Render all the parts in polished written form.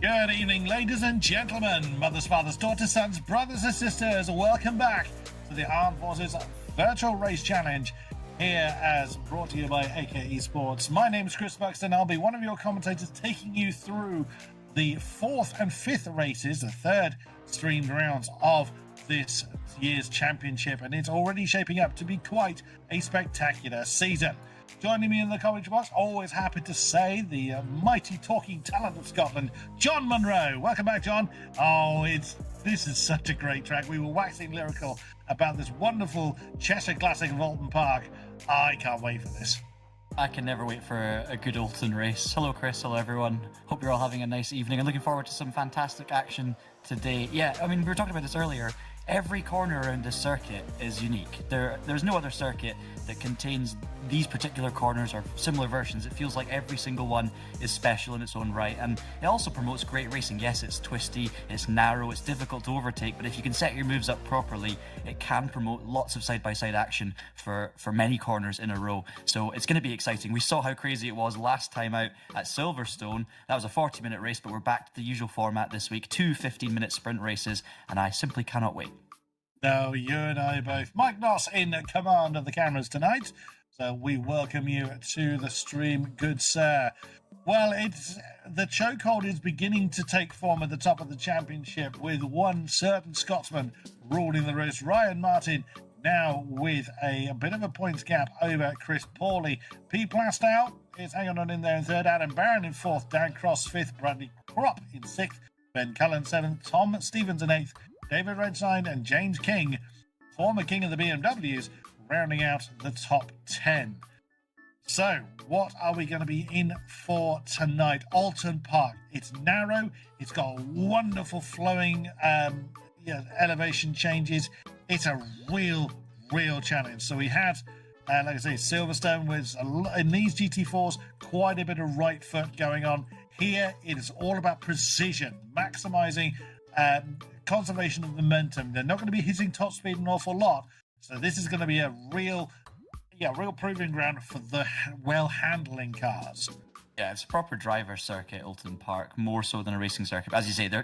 Good evening, ladies and gentlemen, mothers, fathers, daughters, sons, brothers and sisters. Welcome back to the Armed Forces Virtual Race Challenge, here as brought to you by AK Sports. My name is Chris Buxton. I'll be one of your commentators taking you through the fourth and fifth races, the third streamed rounds of this year's championship, and it's already shaping up to be quite a spectacular season. Joining me in the commentary box, always happy to say, the mighty talking talent of Scotland, John Munro. Welcome back, John. This is such a great track. We were waxing lyrical about this wonderful Cheshire classic of Oulton Park. I can't wait for this. I can never wait for a good Oulton race. Hello, Chris. Hello, everyone. Hope you're all having a nice evening and looking forward to some fantastic action today. Yeah, I mean, we were talking about this earlier. Every corner around this circuit is unique. There's no other circuit that contains these particular corners or similar versions. It feels like every single one is special in its own right, and it also promotes great racing. Yes, it's twisty, it's narrow, it's difficult to overtake, but if you can set your moves up properly, it can promote lots of side-by-side action for many corners in a row. So it's going to be exciting. We saw how crazy it was last time out at Silverstone. That was a 40-minute race, but we're back to the usual format this week, 2 15-minute sprint races, and I simply cannot wait. No, you and I both. Mike Noss in command of the cameras tonight. So we welcome you to the stream, good sir. Well, the chokehold is beginning to take form at the top of the championship, with one certain Scotsman ruling the race. Ryan Martin now with a bit of a points gap over Chris Pawley. P. Plastow is hanging on in there in third. Adam Barron in fourth. Dan Cross fifth. Bradley Kropp in sixth. Ben Cullen seventh. Tom Stevens in eighth. David Redsign and James King, former king of the BMWs, rounding out the top 10. So, what are we going to be in for tonight? Oulton Park. It's narrow. It's got wonderful flowing elevation changes. It's a real challenge. So we had, like I say, Silverstone was, in these GT4s, quite a bit of right foot going on. Here, it is all about precision, maximizing conservation of momentum. They're not going to be hitting top speed an awful lot, so this is going to be a real proving ground for the well-handling cars. Yeah, it's a proper driver circuit, Oulton Park, more so than a racing circuit. As you say, there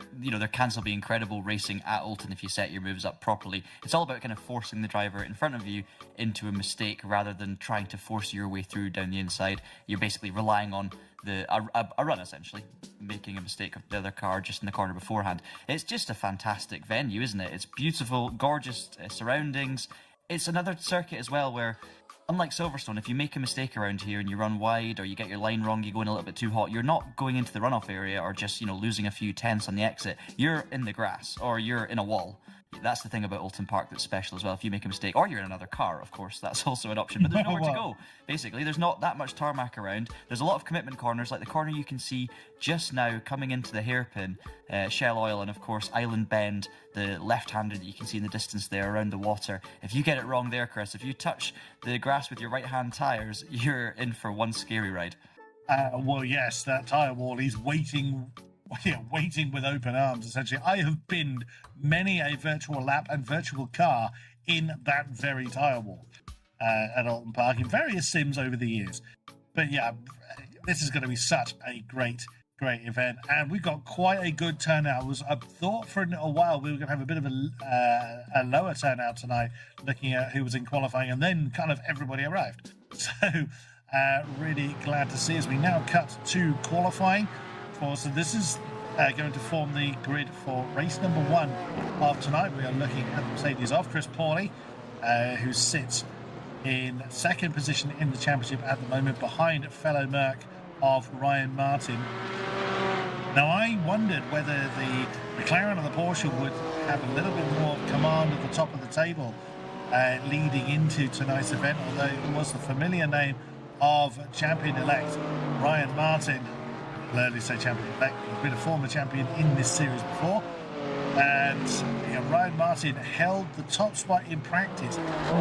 can still be incredible racing at Oulton if you set your moves up properly. It's all about kind of forcing the driver in front of you into a mistake rather than trying to force your way through down the inside. You're basically relying on a run, essentially, making a mistake of the other car just in the corner beforehand. It's just a fantastic venue, isn't it? It's beautiful, gorgeous surroundings. It's another circuit as well where, unlike Silverstone, if you make a mistake around here and you run wide or you get your line wrong, you go in a little bit too hot, you're not going into the runoff area or just, losing a few tenths on the exit. You're in the grass or you're in a wall. That's the thing about Oulton Park that's special as well. If you make a mistake, or you're in another car, of course, that's also an option. But there's nowhere to go. Basically, there's not that much tarmac around. There's a lot of commitment corners, like the corner you can see just now coming into the hairpin, Shell Oil, and of course Island Bend, the left-hander that you can see in the distance there around the water. If you get it wrong there, Chris, if you touch the grass with your right-hand tyres, you're in for one scary ride. Well, yes, that tyre wall is waiting with open arms, essentially. I have binned many a virtual lap and virtual car in that very tyre wall at Oulton Park in various sims over the years. But yeah, this is going to be such a great event, and we've got quite a good turnout. I thought for a while we were going to have a bit of a lower turnout tonight, looking at who was in qualifying, and then kind of everybody arrived. So really glad to see as we now cut to qualifying. So this is going to form the grid for race number 1 of tonight. We are looking at the Mercedes of Chris Pawley, who sits in second position in the championship at the moment, behind fellow Merc of Ryan Martin. Now, I wondered whether the McLaren or the Porsche would have a little bit more command at the top of the table leading into tonight's event, although it was the familiar name of champion-elect Ryan Martin. Clearly say champion-elect. He's been a former champion in this series before. And Ryan Martin held the top spot in practice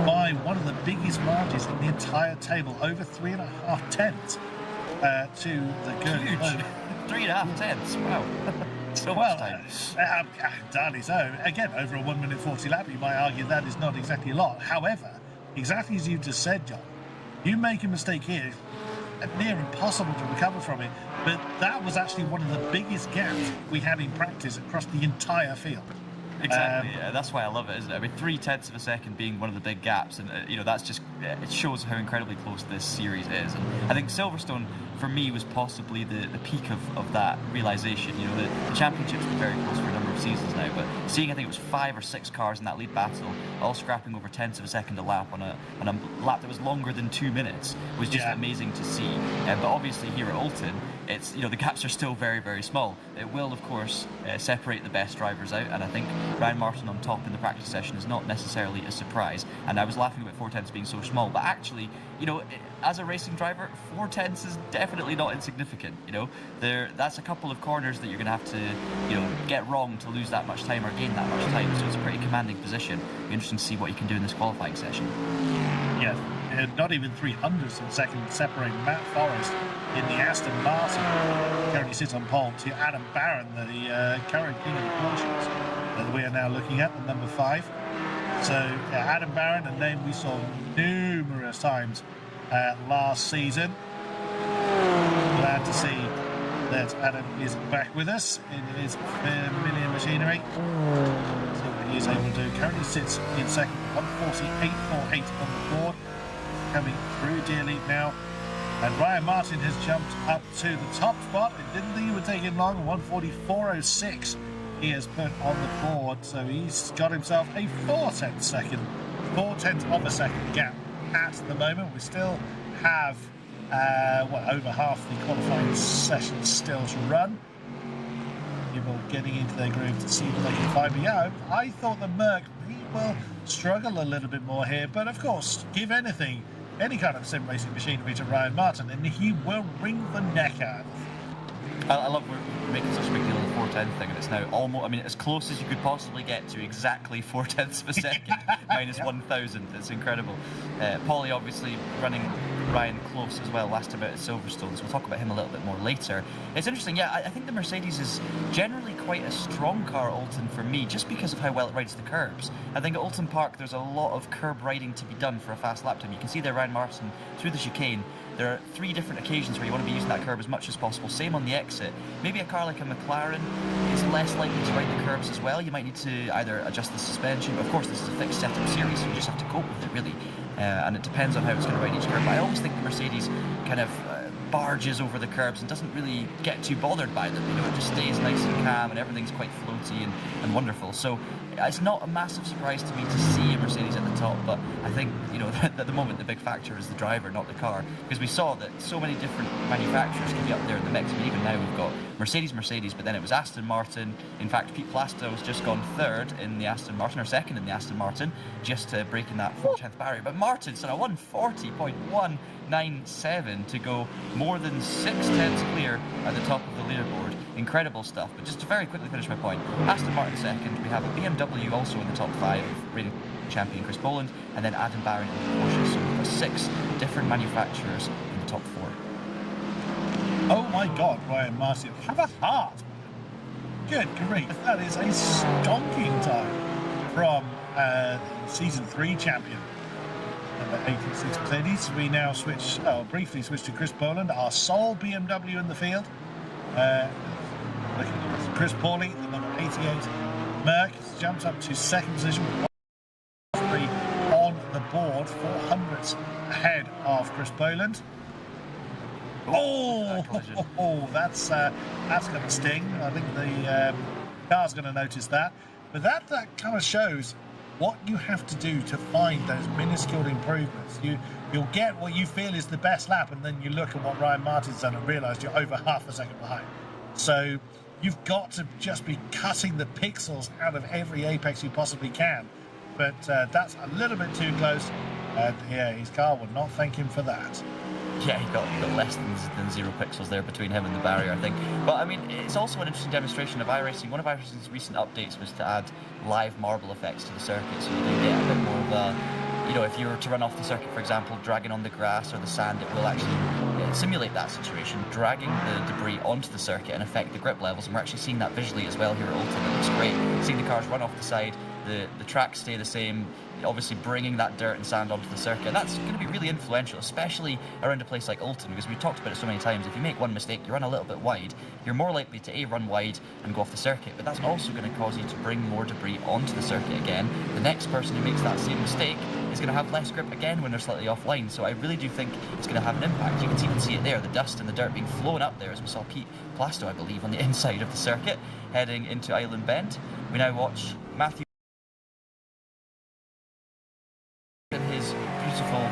by one of the biggest margins in the entire table, over 3.5 tenths to the good. Huge. 3.5 tenths, wow. So much time. Entirely so. Again, over a 1 minute 40 lap, you might argue that is not exactly a lot. However, exactly as you just said, John, you make a mistake here, near impossible to recover from it. But that was actually one of the biggest gaps we had in practice across the entire field. Exactly, that's why I love it, isn't it? I mean, 0.3 of a second being one of the big gaps, and that's just, it shows how incredibly close this series is. And I think Silverstone, for me, was possibly the peak of that realisation. The championships were very close for a number of seasons now, but seeing, I think it was 5 or 6 cars in that lead battle, all scrapping over 0.1 of a second a lap on a lap that was longer than 2 minutes, was just amazing to see. But obviously here at Oulton, it's, the gaps are still very, very small. It will, of course, separate the best drivers out, and I think Ryan Martin on top in the practice session is not necessarily a surprise. And I was laughing about 0.4 being so small, but actually, as a racing driver, 0.4 is definitely not insignificant. That's a couple of corners that you're going to have to, get wrong to lose that much time or gain that much time. So it's a pretty commanding position. It'll be interesting to see what you can do in this qualifying session. Yeah, not even 300ths of a second separating Matt Forrest in the Aston Martin. Currently sits on pole to Adam Barron, the current king of the Porsches that we are now looking at, the number 5. So Adam Barron, a name we saw numerous times last season. Glad to see that Adam is back with us in his familiar machinery. So what he is able to do. Currently sits in second, 148.48 on the board. Coming through dear lead now. And Ryan Martin has jumped up to the top spot. It didn't think it would take him long. 144.06 he has put on the board. So he's got himself a 4/10 second, 4/10 of a second gap at the moment. We still have over half the qualifying session still to run. People getting into their groove to see what they can find. But yeah, I thought the Merc will struggle a little bit more here. But of course, give any kind of sim racing machinery to Ryan Martin, and he will wring the neck out. I love we're making such a big deal of the 4/10 thing, and it's now almost, as close as you could possibly get to exactly 0.4 of a second, minus 1,000. It's incredible. Paulie obviously running Ryan close as well last time out at Silverstone, so we'll talk about him a little bit more later. It's interesting, I think the Mercedes is generally quite a strong car at Oulton for me, just because of how well it rides the curbs. I think at Oulton Park there's a lot of curb riding to be done for a fast lap time. You can see there Ryan Martin through the chicane. There are 3 different occasions where you want to be using that curb as much as possible. Same on the exit. Maybe a car like a McLaren is less likely to ride the curbs as well. You might need to either adjust the suspension, but of course this is a fixed setup series, so you just have to cope with it really. And it depends on how it's going to ride each curb. But I always think the Mercedes kind of barges over the curbs and doesn't really get too bothered by them. It just stays nice and calm, and everything's quite floaty and wonderful. So it's not a massive surprise to me to see a Mercedes at the top, but I think, at the moment the big factor is the driver, not the car, because we saw that so many different manufacturers can be up there in the mix. Even now we've got Mercedes, but then it was Aston Martin. In fact, Pete Plasto's just gone 3rd in the Aston Martin, or 2nd in the Aston Martin, just breaking that 4/10 barrier. But Martin's done a 140.197 to go more than 6/10 clear at the top of the leaderboard. Incredible stuff. But just to very quickly finish my point, Aston Martin 2nd, we have a BMW also in the top 5, reigning champion Chris Boland, and then Adam Barron in the Porsche. So we've got 6 different manufacturers in the top 4. Oh my God, Ryan Martin, have a heart. Good grief, that is a stonking time from Season 3 champion. Number 86 Mercedes. We now briefly switch to Chris Boland, our sole BMW in the field. Looking at Chris Paulie, the number 88 Merc, jumps up to 2nd position with 3 on the board, 400ths ahead of Chris Boland. That's going to sting. I think the car's going to notice that. But that kind of shows what you have to do to find those minuscule improvements. You'll get what you feel is the best lap, and then you look at what Ryan Martin's done and realise you're over half a second behind. So you've got to just be cutting the pixels out of every apex you possibly can. But that's a little bit too close. And yeah, his car will not thank him for that. Yeah, he got less than 0 pixels there between him and the barrier, I think. But it's also an interesting demonstration of iRacing. One of iRacing's recent updates was to add live marble effects to the circuit, so you do get a bit more of a, if you were to run off the circuit, for example, dragging on the grass or the sand, it will actually simulate that situation, dragging the debris onto the circuit and affect the grip levels. And we're actually seeing that visually as well here at Oulton. It looks great. Seeing the cars run off the side, the tracks stay the same, obviously bringing that dirt and sand onto the circuit. And that's going to be really influential, especially around a place like Oulton, because we've talked about it so many times. If you make one mistake, you run a little bit wide, you're more likely to A, run wide and go off the circuit, but that's also going to cause you to bring more debris onto the circuit again. The next person who makes that same mistake is going to have less grip again when they're slightly offline. So I really do think it's going to have an impact. You can even see it there, the dust and the dirt being flown up there, as we saw Pete Plasto, I believe, on the inside of the circuit, heading into Island Bend. We now watch Matthew in his beautiful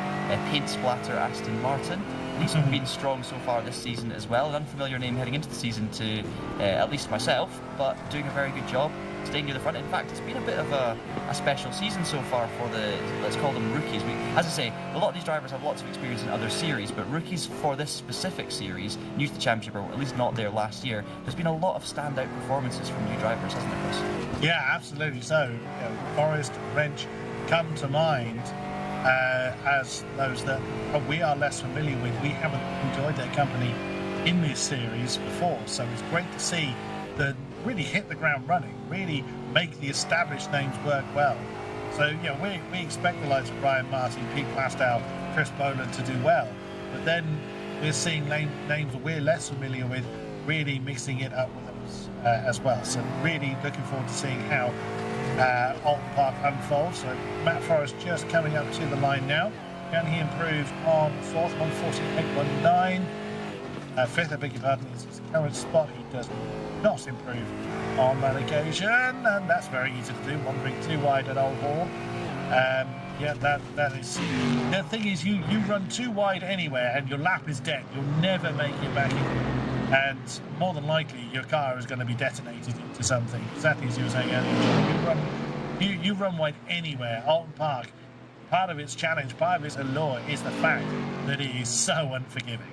paint splatter Aston Martin. He's been strong so far this season as well. An unfamiliar name heading into the season to at least myself, but doing a very good job, staying near the front. In fact, it's been a bit of a special season so far for the, let's call them rookies. As I say, a lot of these drivers have lots of experience in other series, but rookies for this specific series, new to the championship, or at least not there last year, there's been a lot of standout performances from new drivers, hasn't there, Chris? Yeah, absolutely so. Forrest, Wrench come to mind as those that we are less familiar with. We haven't enjoyed their company in this series before, so it's great to see them really hit the ground running, really make the established names work well. So we expect the likes of Ryan Martin, Pete Plastow, Chris Boland to do well, but then we're seeing names that we're less familiar with really mixing it up with us as well. So really looking forward to seeing how Oulton Park unfolds. So Matt Forrest just coming up to the line now. Can he improve on fourth? 148.19. Fifth, I beg your pardon, is his current spot. He does not improve on that occasion, and that's very easy to do. 1.2 wide at Old Hall. That is. The thing is, you run too wide anywhere, and your lap is dead. You'll never make it back in. And more than likely, your car is going to be detonated into something. Exactly as you were saying earlier. You run wide anywhere. Oulton Park, part of its challenge, part of its allure is the fact that it is so unforgiving.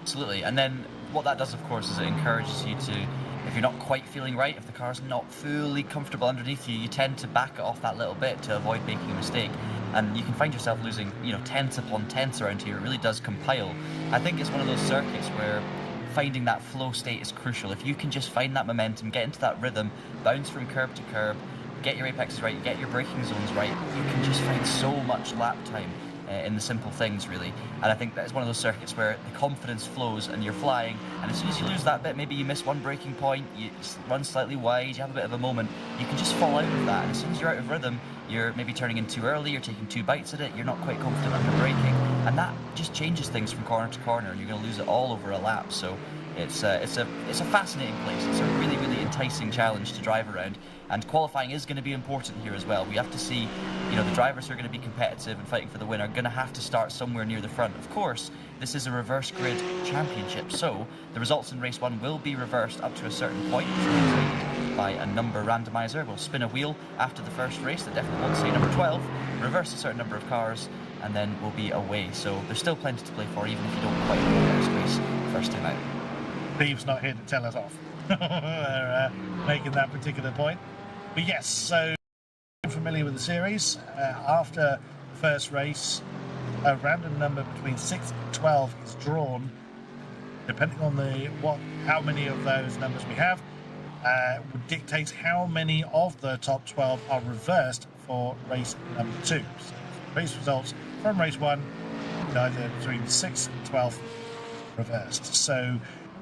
Absolutely. And then what that does, of course, is it encourages you to, if you're not quite feeling right, if the car's not fully comfortable underneath you, you tend to back it off that little bit to avoid making a mistake. And you can find yourself losing, tenths upon tenths around here. It really does compile. I think it's one of those circuits where finding that flow state is crucial. If you can just find that momentum, get into that rhythm, bounce from curb to curb, get your apexes right, get your braking zones right, you can just find so much lap time in the simple things, really. And I think that's one of those circuits where the confidence flows and you're flying, and as soon as you lose that bit, maybe you miss one braking point, you run slightly wide, you have a bit of a moment, you can just fall out of that. And as soon as you're out of rhythm, you're maybe turning in too early, you're taking 2 bites at it, you're not quite confident under braking, and that just changes things from corner to corner, and you're going to lose it all over a lap. So it's a fascinating place. It's a really, really enticing challenge to drive around, and qualifying is going to be important here as well. We have to see, the drivers who are going to be competitive and fighting for the win are going to have to start somewhere near the front. Of course, this is a reverse grid championship, so the results in race 1 will be reversed up to a certain point by a number randomizer. We'll spin a wheel after the first race that definitely won't say number 12, reverse a certain number of cars, and then we'll be away. So there's still plenty to play for, even if you don't quite win the first race first time out. Steve's not here to tell us off. They're making that particular point. But yes, so familiar with the series. After the first race, a random number between 6 and 12 is drawn. Depending on how many of those numbers we have, dictates how many of the top 12 are reversed for race number 2. So race results from race 1, either between 6 and 12 reversed. So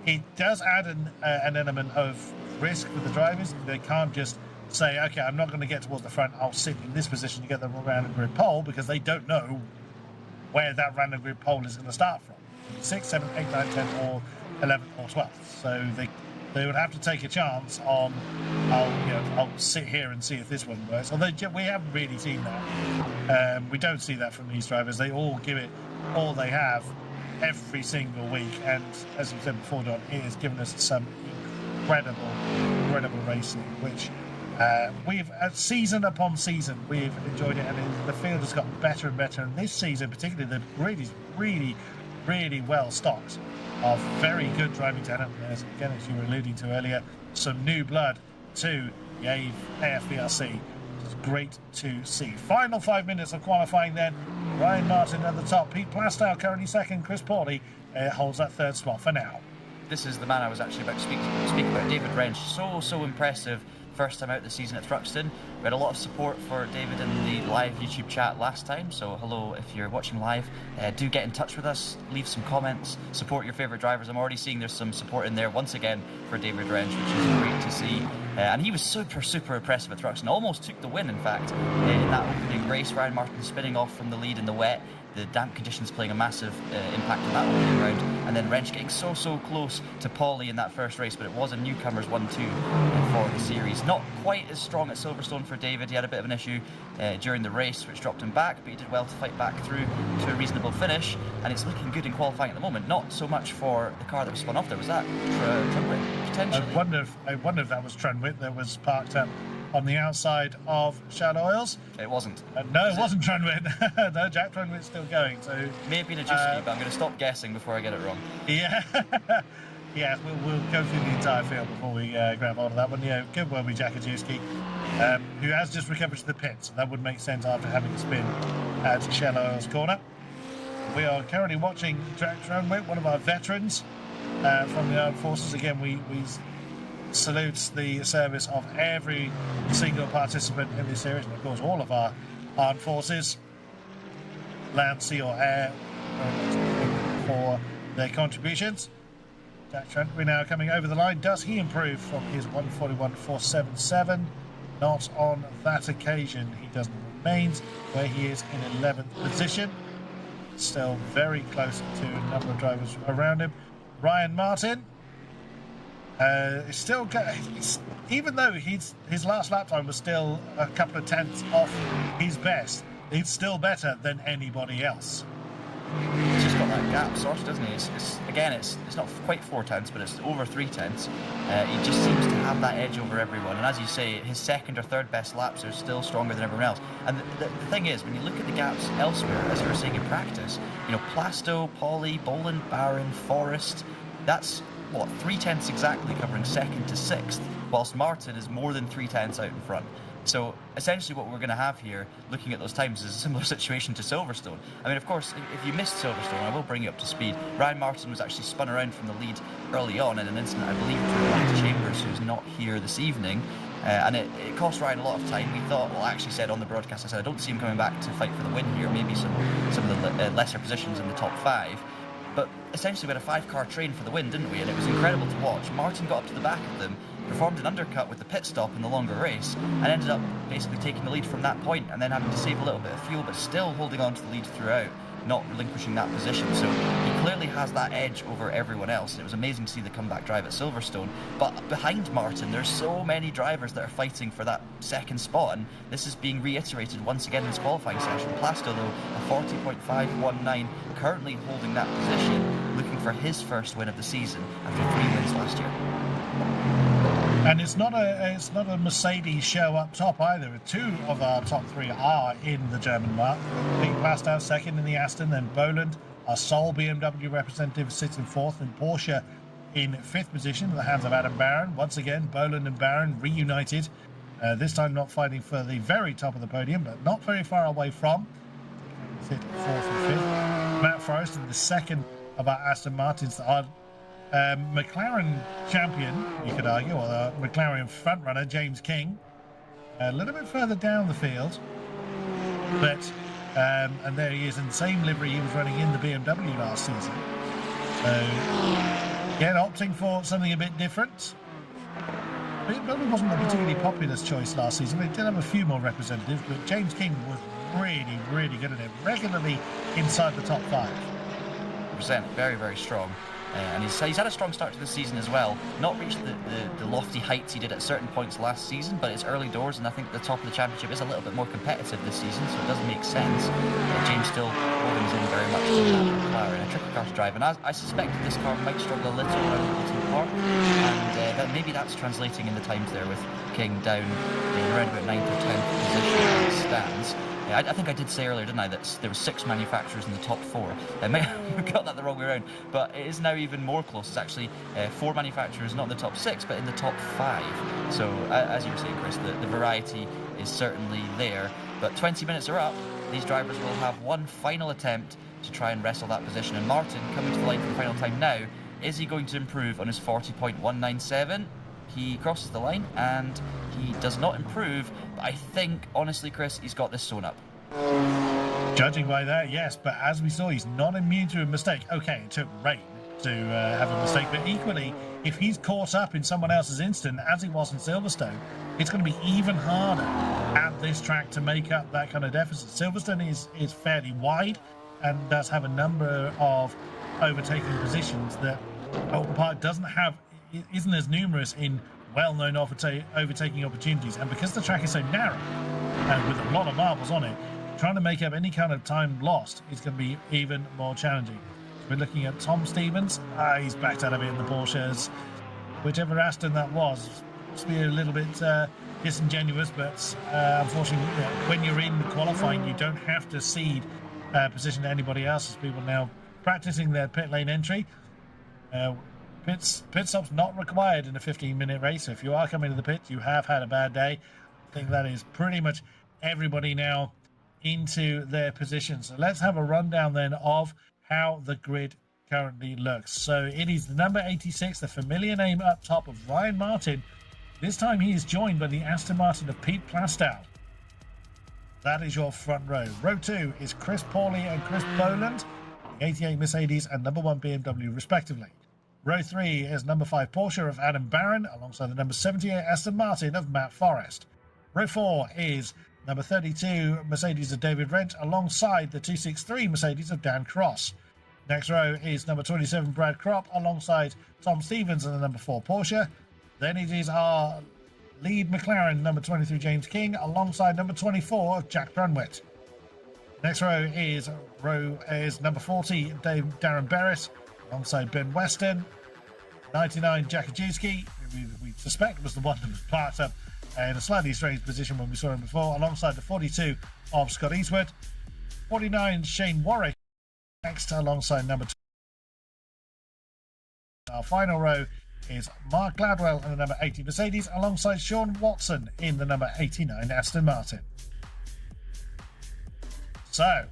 it does add an element of risk for the drivers. They can't just say, okay, I'm not going to get towards the front, I'll sit in this position to get the random grid pole, because they don't know where that random grid pole is going to start from. 6, 7, 8, 9, 10, or 11 or 12. So they would have to take a chance on, I'll sit here and see if this one works. Although we haven't really seen that. We don't see that from these drivers. They all give it all they have every single week. And as you said before, Don, it has given us some incredible racing, which we've, season upon season, we've enjoyed it, and the field has gotten better and better. And this season, particularly, the grid is really well stocked of very good driving talent. As you were alluding to earlier, some new blood to the AFVRC. It's great to see. Final 5 minutes of qualifying then. Ryan Martin at the top. Pete Plastow currently second. Chris Pauly holds that third spot for now. This is the man I was actually about to speak about, David Wrench. So impressive first time out this season at Thruxton. We had a lot of support for David in the live YouTube chat last time, so hello if you're watching live. Do get in touch with us, leave some comments, support your favourite drivers. I'm already seeing there's some support in there once again for David Wrench, which is great to see. And he was super impressive at Thruxton, almost took the win in fact in that opening race. Ryan Martin spinning off from the lead in the wet, the damp conditions playing a massive impact in that opening round, and then Wrench getting so close to Paulie in that first race, but it was a newcomers 1-2 for the series. Not quite as strong at Silverstone for David. He had a bit of an issue during the race which dropped him back, but he did well to fight back through to a reasonable finish, and it's looking good in qualifying at the moment. Not so much for the car that was spun off there. Was that Trunwick potentially? I wonder if that was Trunwick that was parked up on the outside of Shell Oils. It wasn't. No, it wasn't Trunwick. No, Jack Trunwick's still going. So may have been a Juski, but I'm going to stop guessing before I get it wrong. Yeah. Yeah, we'll go through the entire field before we grab hold of that one. Yeah, could well be Jack Ajewski, who has just recovered to the pit, so that would make sense after having a spin at Shell Oils corner. We are currently watching Jack Trunwick, one of our veterans from the armed forces. Again, we salutes the service of every single participant in this series, and of course all of our armed forces, land, sea or air, for their contributions. Jack Trunwick now coming over the line. Does he improve from his 141.477? Not on that occasion. He doesn't. Remains where he is in 11th position. Still very close to a number of drivers around him. Ryan Martin is still, even though his last lap time was still a couple of tenths off his best, he's still better than anybody else. He's just got that gap sorted, doesn't he? It's not quite 4 tenths, but it's over 3 tenths. He just seems to have that edge over everyone. And as you say, his second or third best laps are still stronger than everyone else. And the thing is, when you look at the gaps elsewhere, as you were saying in practice, you know, Plasto, Paulie, Boland, Barron, Forrest, that's what, 3 tenths exactly covering second to 6th, whilst Martin is more than 3 tenths out in front. So essentially what we're going to have here, looking at those times, is a similar situation to Silverstone. I mean, of course, if you missed Silverstone, I will bring you up to speed. Ryan Martin was actually spun around from the lead early on in an incident, I believe, with Matt Chambers, who's not here this evening. And it cost Ryan a lot of time. We thought, well, I actually said on the broadcast, I said, I don't see him coming back to fight for the win here, maybe some of the lesser positions in the top 5. But essentially we had a 5-car train for the win, didn't we? And it was incredible to watch. Martin got up to the back of them, performed an undercut with the pit stop in the longer race, and ended up basically taking the lead from that point, and then having to save a little bit of fuel, but still holding on to the lead throughout, not relinquishing that position. So he clearly has that edge over everyone else. And it was amazing to see the comeback drive at Silverstone. But behind Martin, there's so many drivers that are fighting for that second spot, and this is being reiterated once again in this qualifying session. Plasto, though, a 40.519, currently holding that position, looking for his first win of the season after 3 wins last year. And it's not a Mercedes show up top either. 2 of our top 3 are in the German mark. Pete Plastow second in the Aston, then Boland, our sole BMW representative, sits in 4th, and Porsche in 5th position in the hands of Adam Barron. Once again, Boland and Barron reunited. This time not fighting for the very top of the podium, but not very far away from. Sit 4th and 5th. Matt Forrest in the second of our Aston Martins. Our McLaren champion, you could argue, or the McLaren frontrunner, James King, a little bit further down the field, but and there he is in the same livery he was running in the BMW last season. So again, opting for something a bit different. BMW wasn't a particularly popular choice last season. They did have a few more representatives, but James King was really good at it, regularly inside the top 5. Very strong. And he's had a strong start to the season as well. Not reached the lofty heights he did at certain points last season, but it's early doors, and I think the top of the championship is a little bit more competitive this season, so it does make sense. James still holding his in very much to that McLaren. A tricky car to drive, and I suspected this car might struggle a little around Oulton Park, and that maybe that's translating in the times there with King down around about 9th or 10th position as it stands. I think I did say earlier, didn't I, that there were 6 manufacturers in the top 4. I might have got that the wrong way around, but it is now even more close. It's actually 4 manufacturers, not in the top 6, but in the top 5. So, as you were saying, Chris, the variety is certainly there. But 20 minutes are up. These drivers will have one final attempt to try and wrestle that position. And Martin, coming to the line for the final time now, is he going to improve on his 40.197? he crosses the line and he does not improve. But I think, honestly, Chris, he's got this sewn up. Judging by that, yes, but as we saw, he's not immune to a mistake. Okay, it took rain to have a mistake, but equally, if he's caught up in someone else's instant, as he was in Silverstone, it's going to be even harder at this track to make up that kind of deficit. Silverstone is fairly wide and does have a number of overtaking positions that Oulton Park doesn't have, isn't as numerous in well-known overtaking opportunities. And because the track is so narrow and with a lot of marbles on it, trying to make up any kind of time lost is going to be even more challenging. We're looking at Tom Stevens. He's backed out of it in the Porsches. Whichever Aston that was, must be a little bit disingenuous, but unfortunately, when you're in qualifying, you don't have to cede position to anybody else. As people now practicing their pit lane entry. Pit stop's not required in a 15-minute race. So if you are coming to the pit, you have had a bad day. I think that is pretty much everybody now into their position. So let's have a rundown then of how the grid currently looks. So it is the number 86, the familiar name up top of Ryan Martin. This time he is joined by the Aston Martin of Pete Plastow. That is your front row. Row 2 is Chris Pawley and Chris Boland, the 88 Mercedes and number 1 BMW respectively. Row 3 is number 5 Porsche of Adam Barron alongside the number 78 Aston Martin of Matt Forrest. Row 4 is number 32 Mercedes of David Wrench alongside the 263 Mercedes of Dan Cross. Next row is number 27 Brad Kropp alongside Tom Stevens and the number 4 Porsche. Then it is our lead McLaren number 23 James King alongside number 24 Jack Brunwitt. Next row is number 40 Darren Berris alongside Ben Weston. 99 Jack Ajewski, who we suspect was the one that was parked up in a slightly strange position when we saw him before, alongside the 42 of Scott Eastwood. 49 Shane Warwick next alongside number 2. Our final row is Mark Gladwell in the number 80 Mercedes alongside Sean Watson in the number 89 Aston Martin. So,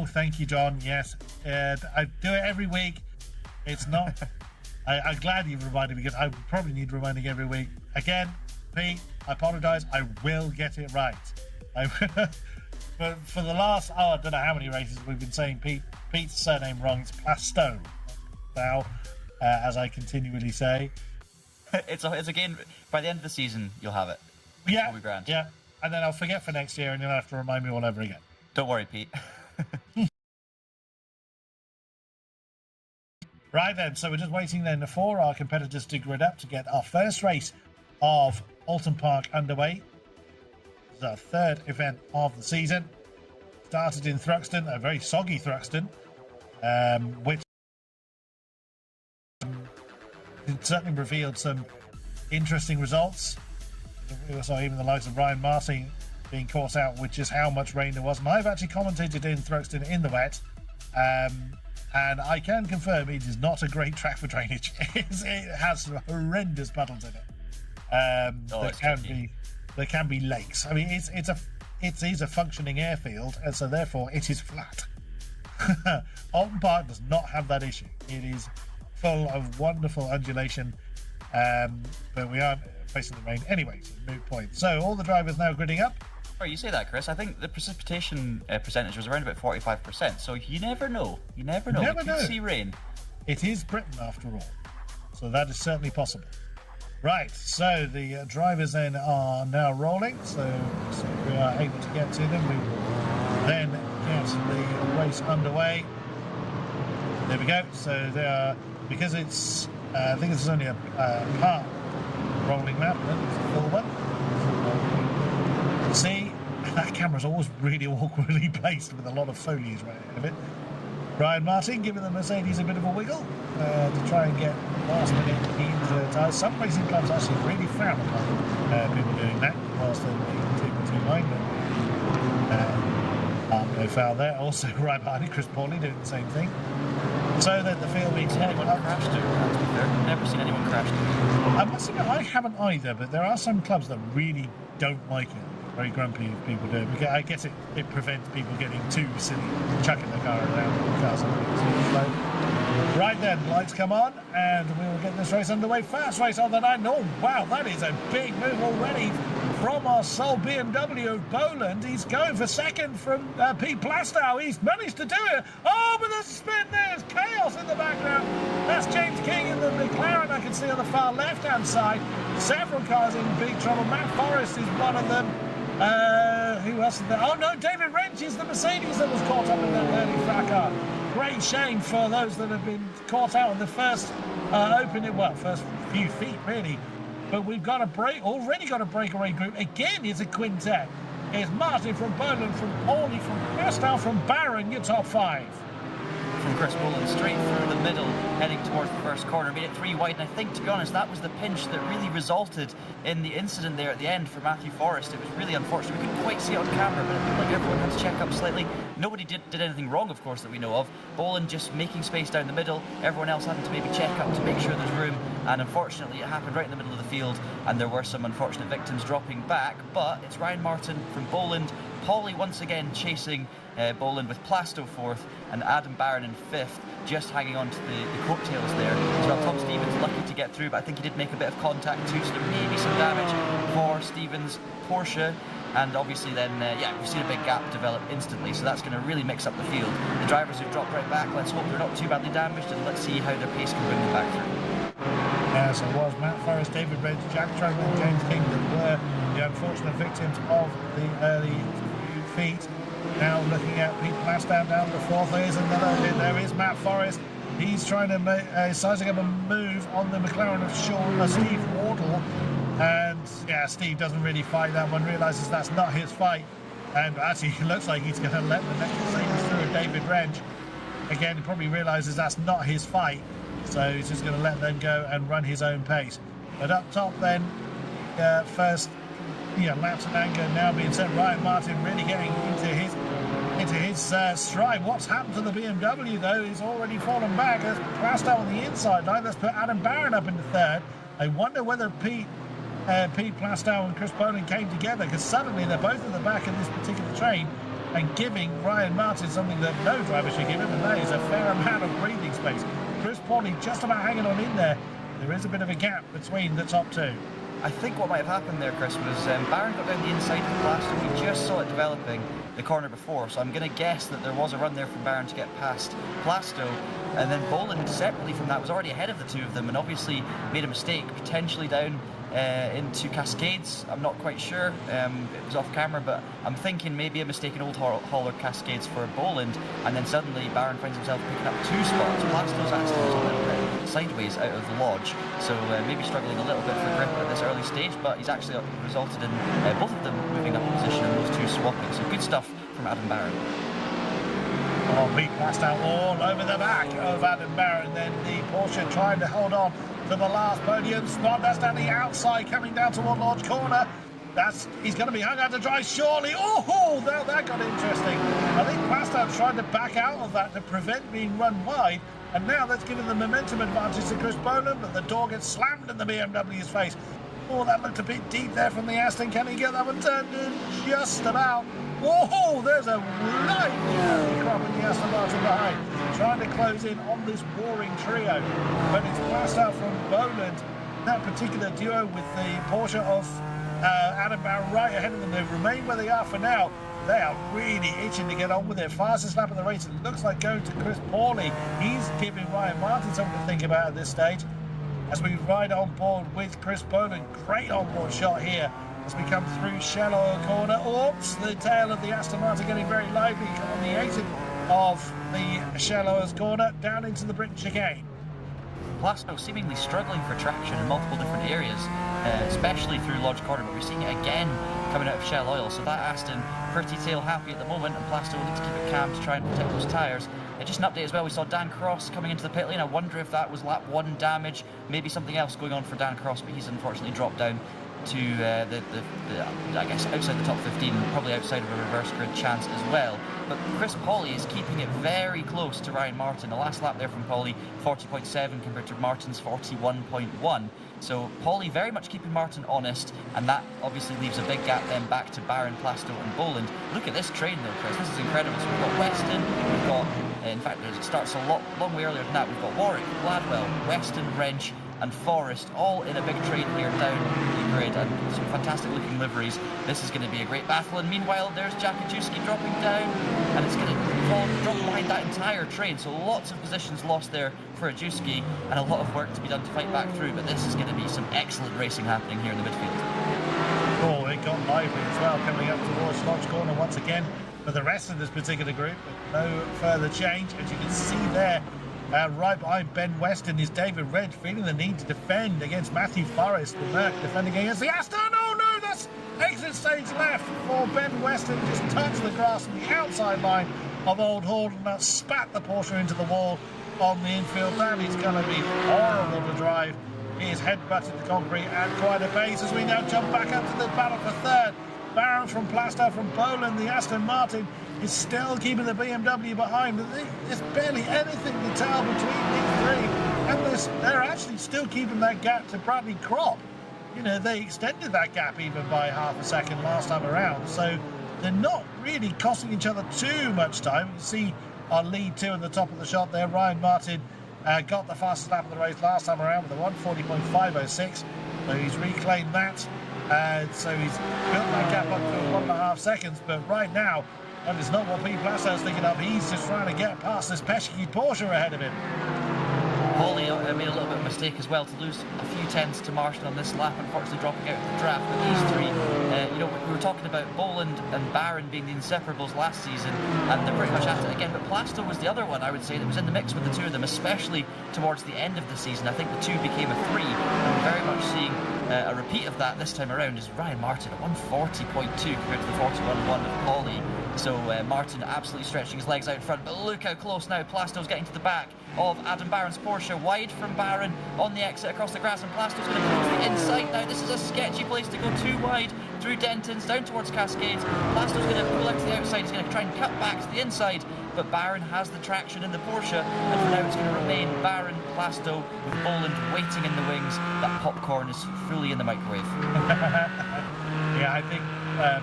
thank you, John. Yes, I do it every week. It's not. I'm glad you've reminded me because I probably need reminding every week. Again, Pete, I apologise. I will get it right. But for the last, I don't know how many races we've been saying Pete's surname wrong. It's Plastow now, as I continually say. It's again, by the end of the season, you'll have it. Yeah, It'll be grand. Yeah, and then I'll forget for next year and you'll have to remind me all over again. Don't worry, Pete. Right then, so we're just waiting then for our competitors to grid up to get our first race of Oulton Park underway. This is our third event of the season. Started in Thruxton, a very soggy Thruxton, which certainly revealed some interesting results. We saw even the likes of Ryan Martin being caught out with just how much rain there was. And I've actually commentated in Thruxton in the wet. And I can confirm it is not a great track for drainage. It has some horrendous puddles in it. There can be lakes. I mean, it is a functioning airfield, and so therefore it is flat. Oulton Park does not have that issue. It is full of wonderful undulation, but we aren't facing the rain anyway. So moot point. So all the drivers now gridding up. Oh, you say that, Chris. I think the precipitation percentage was around about 45%. So you never know. You never know. You could see rain. It is Britain, after all. So that is certainly possible. Right, so the drivers then are now rolling. So we are able to get to them. We will then get the race underway. There we go. So they are, because it's, I think it's only a part rolling map, then it's a full one. See, that camera's always really awkwardly placed with a lot of foliage right ahead of it. Ryan Martin giving the Mercedes a bit of a wiggle to try and get last minute into tyres. Some racing clubs actually really frown upon people doing that whilst they're being 2-2 line. No foul there. Also, Ryan Martin, Chris Pawley doing the same thing. So that the field being anyone crashed to. I've never seen anyone crash to. I must admit, I haven't either, but there are some clubs that really don't like it. Very grumpy if people do it. Because I guess it prevents people getting too silly, chucking the car around. Right there. again, lights come on, and we will get this race underway. First race on the night. Oh, wow, that is a big move already from our sole BMW of Boland. He's going for second from Pete Plastow. He's managed to do it. Oh, but there's a spin. There's chaos in the background. That's James King in the McLaren I can see on the far left-hand side. Several cars in big trouble. Matt Forrest is one of them. Who else is there? Oh, no, David Wrench is the Mercedes that was caught up in that early fracas. Great shame for those that have been caught out in the first first few feet, really. But we've got already got a breakaway group. Again, it's a quintet. It's Martin from Boland, from Paulie, from Plastow, from Barron, your top five. From Chris Boland straight through the middle, heading towards the first corner, made it 3 wide, and I think, to be honest, that was the pinch that really resulted in the incident there at the end for Matthew Forrest. It was really unfortunate. We couldn't quite see it on camera, but it looked like everyone had to check up slightly. Nobody did anything wrong, of course, that we know of. Boland just making space down the middle, everyone else having to maybe check up to make sure there's room, and unfortunately it happened right in the middle of the field, and there were some unfortunate victims dropping back. But it's Ryan Martin from Boland, Paulie once again chasing Boland with Plastow fourth, and Adam Barron in fifth, just hanging on to the coattails there. As well, Tom Stevens lucky to get through, but I think he did make a bit of contact too, so there may be some damage for Stevens' Porsche. And obviously then, we've seen a big gap develop instantly, so that's going to really mix up the field. The drivers who've dropped right back, let's hope they're not too badly damaged, and let's see how their pace can bring them back through. Yes, it was Matt Forrest, David Reg, Jack Trover and James King that were the unfortunate victims of the early few feet. Now looking at Pete Plastow down the fourth. There's another hit. There is Matt Forrest. He's trying to sizing up a move on the McLaren of Steve Wardle. And yeah, Steve doesn't really fight that one, realises that's not his fight. And actually, it looks like he's going to let the next Mercedes through David Wrench. Again, he probably realises that's not his fight. So he's just going to let them go and run his own pace. But up top then, first laps of anger now being set. Ryan Martin really getting into his stride. What's happened to the BMW though? He's already fallen back. There's Plastow on the inside line. Let's put Adam Barron up into third. I wonder whether Pete Plastow and Chris Boland came together, because suddenly they're both at the back of this particular train and giving Ryan Martin something that no driver should give him, and that is a fair amount of breathing space. Chris Paulie just about hanging on in there. There is a bit of a gap between the top two. I think what might have happened there, Chris, was Barron got down the inside of Plastow. We just saw it developing the corner before, so I'm going to guess that there was a run there from Barron to get past Plastow, and then Boland separately from that was already ahead of the two of them and obviously made a mistake, potentially down into Cascades. I'm not quite sure, it was off camera, but I'm thinking maybe a mistake in Old Hauler Cascades for Boland, and then suddenly Barron finds himself picking up 2 spots. Plastow's Aston was a little bit sideways out of the lodge, so maybe struggling a little bit for grip at this early stage, but he's actually resulted in both of them moving up a position and those 2 swapping, so good stuff from Adam Barron. Oh, Pete Plastow all over the back of Adam Barron. Then the Porsche trying to hold on to the last podium spot. That's down the outside, coming down toward Lodge Corner. He's going to be hung out to dry, surely. Oh, that got interesting. I think Plastow tried to back out of that to prevent being run wide, and now that's given the momentum advantage to Chris Boland, but the door gets slammed in the BMW's face. Oh, that looked a bit deep there from the Aston. Can he get that one turned in? Just about. Oh, there's a light crop in the Aston Martin behind, trying to close in on this warring trio. But it's Plastow from Boland, that particular duo with the Porsche of Adam Barron right ahead of them. They remain where they are for now. They are really itching to get on with it. Fastest lap of the race, it looks like going to Chris Paulie. He's giving Ryan Martin something to think about at this stage. As we ride on board with Chris Boland, great onboard shot here as we come through shallow corner. Oops, the tail of the Aston Martin getting very lively on the exit of the shallow corner, down into the Britain chicane. Plastow seemingly struggling for traction in multiple different areas, especially through Lodge Corner, but we're seeing it again coming out of Shell Oil, so that Aston pretty tail happy at the moment, and Plastow will need to keep it calm to try and protect those tyres. Just an update as well, we saw Dan Cross coming into the pit lane. I wonder if that was lap 1 damage, maybe something else going on for Dan Cross, but he's unfortunately dropped down to I guess outside the top 15, probably outside of a reverse grid chance as well. But Chris Pauley is keeping it very close to Ryan Martin. The last lap there from Pauley, 40.7 compared to Martin's 41.1. So Pauley very much keeping Martin honest, and that obviously leaves a big gap then back to Barron, Plasto and Boland. Look at this train though, Chris, this is incredible. So we've got Weston, we've got, in fact it starts a long way earlier than that, we've got Warwick, Gladwell, Weston, Wrench and Forrest all in a big train here down the grid, and some fantastic looking liveries. This is going to be a great battle, and meanwhile there's Jakajewski dropping down, and it's going to drop behind that entire train, so lots of positions lost there for Ajewski and a lot of work to be done to fight back through, but this is going to be some excellent racing happening here in the midfield. Oh, it got lively as well, coming up towards Lodge Corner once again for the rest of this particular group, but no further change. As you can see there, right behind Ben Weston is David Wrench, feeling the need to defend against Matthew Forrest. The Merc defending against the Aston. Oh no, that's exit stage left for Ben Weston. Just touched the grass on the outside line of Old Hall, and that spat the Porsche into the wall on the infield. That is going to be horrible to drive. He is headbutting the concrete at quite a pace as we now jump back up to the battle for third. Barron from Plasto from Poland, the Aston Martin is still keeping the BMW behind. There's barely anything to tell between these three, and they're actually still keeping that gap to Bradley Kropp. You know, they extended that gap even by half a second last time around, so they're not really costing each other too much time. You can see our lead two in the top of the shot there. Ryan Martin got the fastest lap of the race last time around with a 1:40.506, so he's reclaimed that. So he's built that gap up to 1.5 seconds, but right now, that is not what Pete Plasto's thinking of. He's just trying to get past this pesky Porsche ahead of him. Pauley made a little bit of a mistake as well to lose a few tenths to Martin on this lap, unfortunately dropping out of the draft. But these three, you know, we were talking about Boland and Barron being the inseparables last season, and they're pretty much at it again. But Plasto was the other one, I would say, that was in the mix with the two of them, especially towards the end of the season. I think the two became a three, and we're very much seeing a repeat of that this time around is Ryan Martin at 1:40.2 compared to the 41.1 of Pauley. So Martin absolutely stretching his legs out in front, but look how close now Plasto's getting to the back of Adam Barron's Porsche, wide from Barron on the exit across the grass, and Plasto's going to go to the inside now. This is a sketchy place to go too wide through Dentons down towards Cascades. Plasto's going to pull out to the outside, he's going to try and cut back to the inside, but Barron has the traction in the Porsche, and for now it's going to remain Barron, Plasto with Boland waiting in the wings. That popcorn is fully in the microwave. Yeah, I think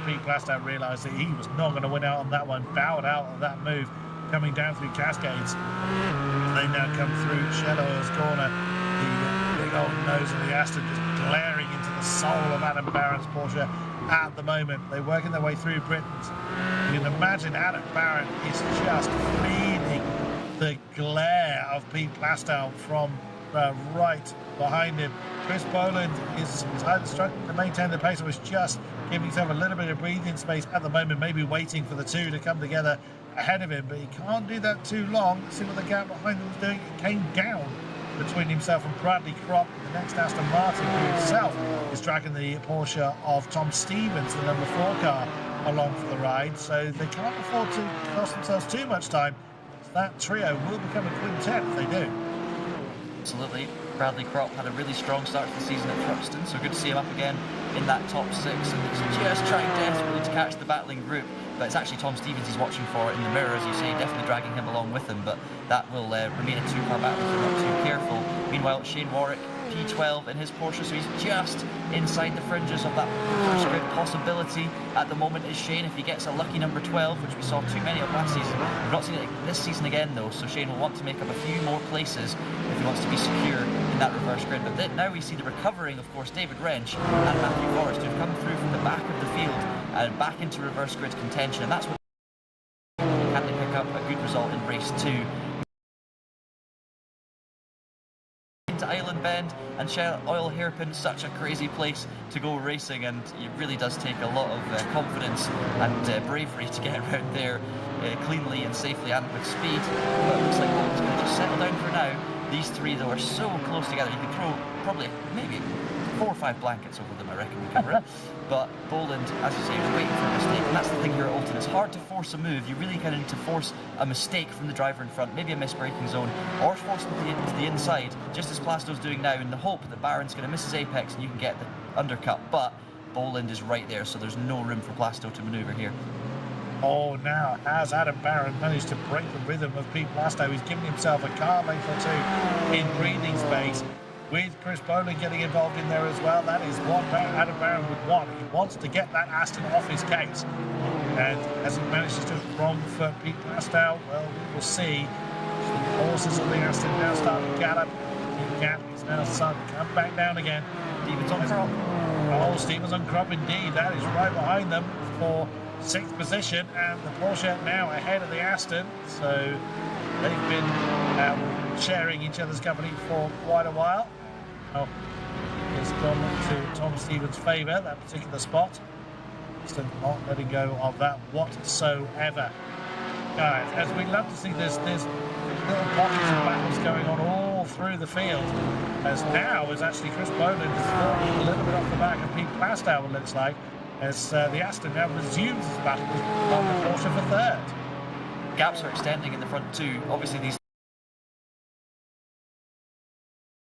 Pete Plasto realised that he was not going to win out on that one, bowed out of that move, coming down through Cascades. They now come through Shell Oil's corner, the big old nose of the Aston just glaring into the soul of Adam Barron's Porsche at the moment. They're working their way through Britons. You can imagine Adam Barron is just feeling the glare of Pete Plasto from right behind him. Chris Boland is struggling to maintain the pace, and was just giving himself a little bit of breathing space at the moment, maybe waiting for the two to come together ahead of him, but he can't do that too long. Let's see what the gap behind him was doing. It came down between himself and Bradley Kropp, the next Aston Martin, who himself is dragging the Porsche of Tom Stevens, the number 4 car, along for the ride, so they can't afford to cost themselves too much time. That trio will become a quintet if they do. Absolutely. Bradley Kropp had a really strong start to the season at Thruxton, so good to see him up again in that top 6, and he's just trying desperately to catch the battling group. But it's actually Tom Stevens he's watching for in the mirror, as you say, definitely dragging him along with him, but that will remain a 2-car battle if they're not too careful. Meanwhile, Shane Warwick, P12 in his Porsche, so he's just inside the fringes of that first grid possibility. At the moment is Shane, if he gets a lucky number 12, which we saw too many of last season. We've not seen it this season again though, so Shane will want to make up a few more places if he wants to be secure in that reverse grid. But then, now we see the recovering, of course, David Wrench and Matthew Forrest, who've come through from the back of the field and back into reverse grid contention, and that's what can they pick up a good result in race 2. To Island Bend and Shell Oil Hairpin, such a crazy place to go racing, and it really does take a lot of confidence and bravery to get around there cleanly and safely and with speed. But it looks like Boland's going to just settle down for now. These three though are so close together, you can throw probably maybe 4 or 5 blankets over them, I reckon we cover it. But Boland, as you say, was waiting for a mistake, and that's the thing here at Oulton. It's hard to force a move. You really kind of need to force a mistake from the driver in front, maybe a misbraking zone, or force them to the inside, just as Plasto's doing now, in the hope that Barron's going to miss his apex and you can get undercut, but Boland is right there, so there's no room for Plasto to manoeuvre here. Oh, now has Adam Barron managed to break the rhythm of Pete Plasto? He's given himself a car length or two in breathing space, with Chris Boland getting involved in there as well. That is what Adam Barron would want. He wants to get that Aston off his case. And as he manages to do it wrong for Pete Plasto, well, we will see. The horses of the Aston now start to gallop. The gap is now starting to come back down again. Stevens on crop. Oh, Stevens on crop indeed. That is right behind them for 6th position, and the Porsche now ahead of the Aston, so they've been sharing each other's company for quite a while. Oh, it's gone to Tom Stevens' favour, that particular spot. Aston not letting go of that whatsoever. Guys, as we love to see there's little pockets of battles going on all through the field, as now is actually Chris Boland is falling a little bit off the back of Pete Plasto, it looks like, as the Aston now resumes its battle on the Porsche for 3rd. Gaps are extending in the front too. Obviously these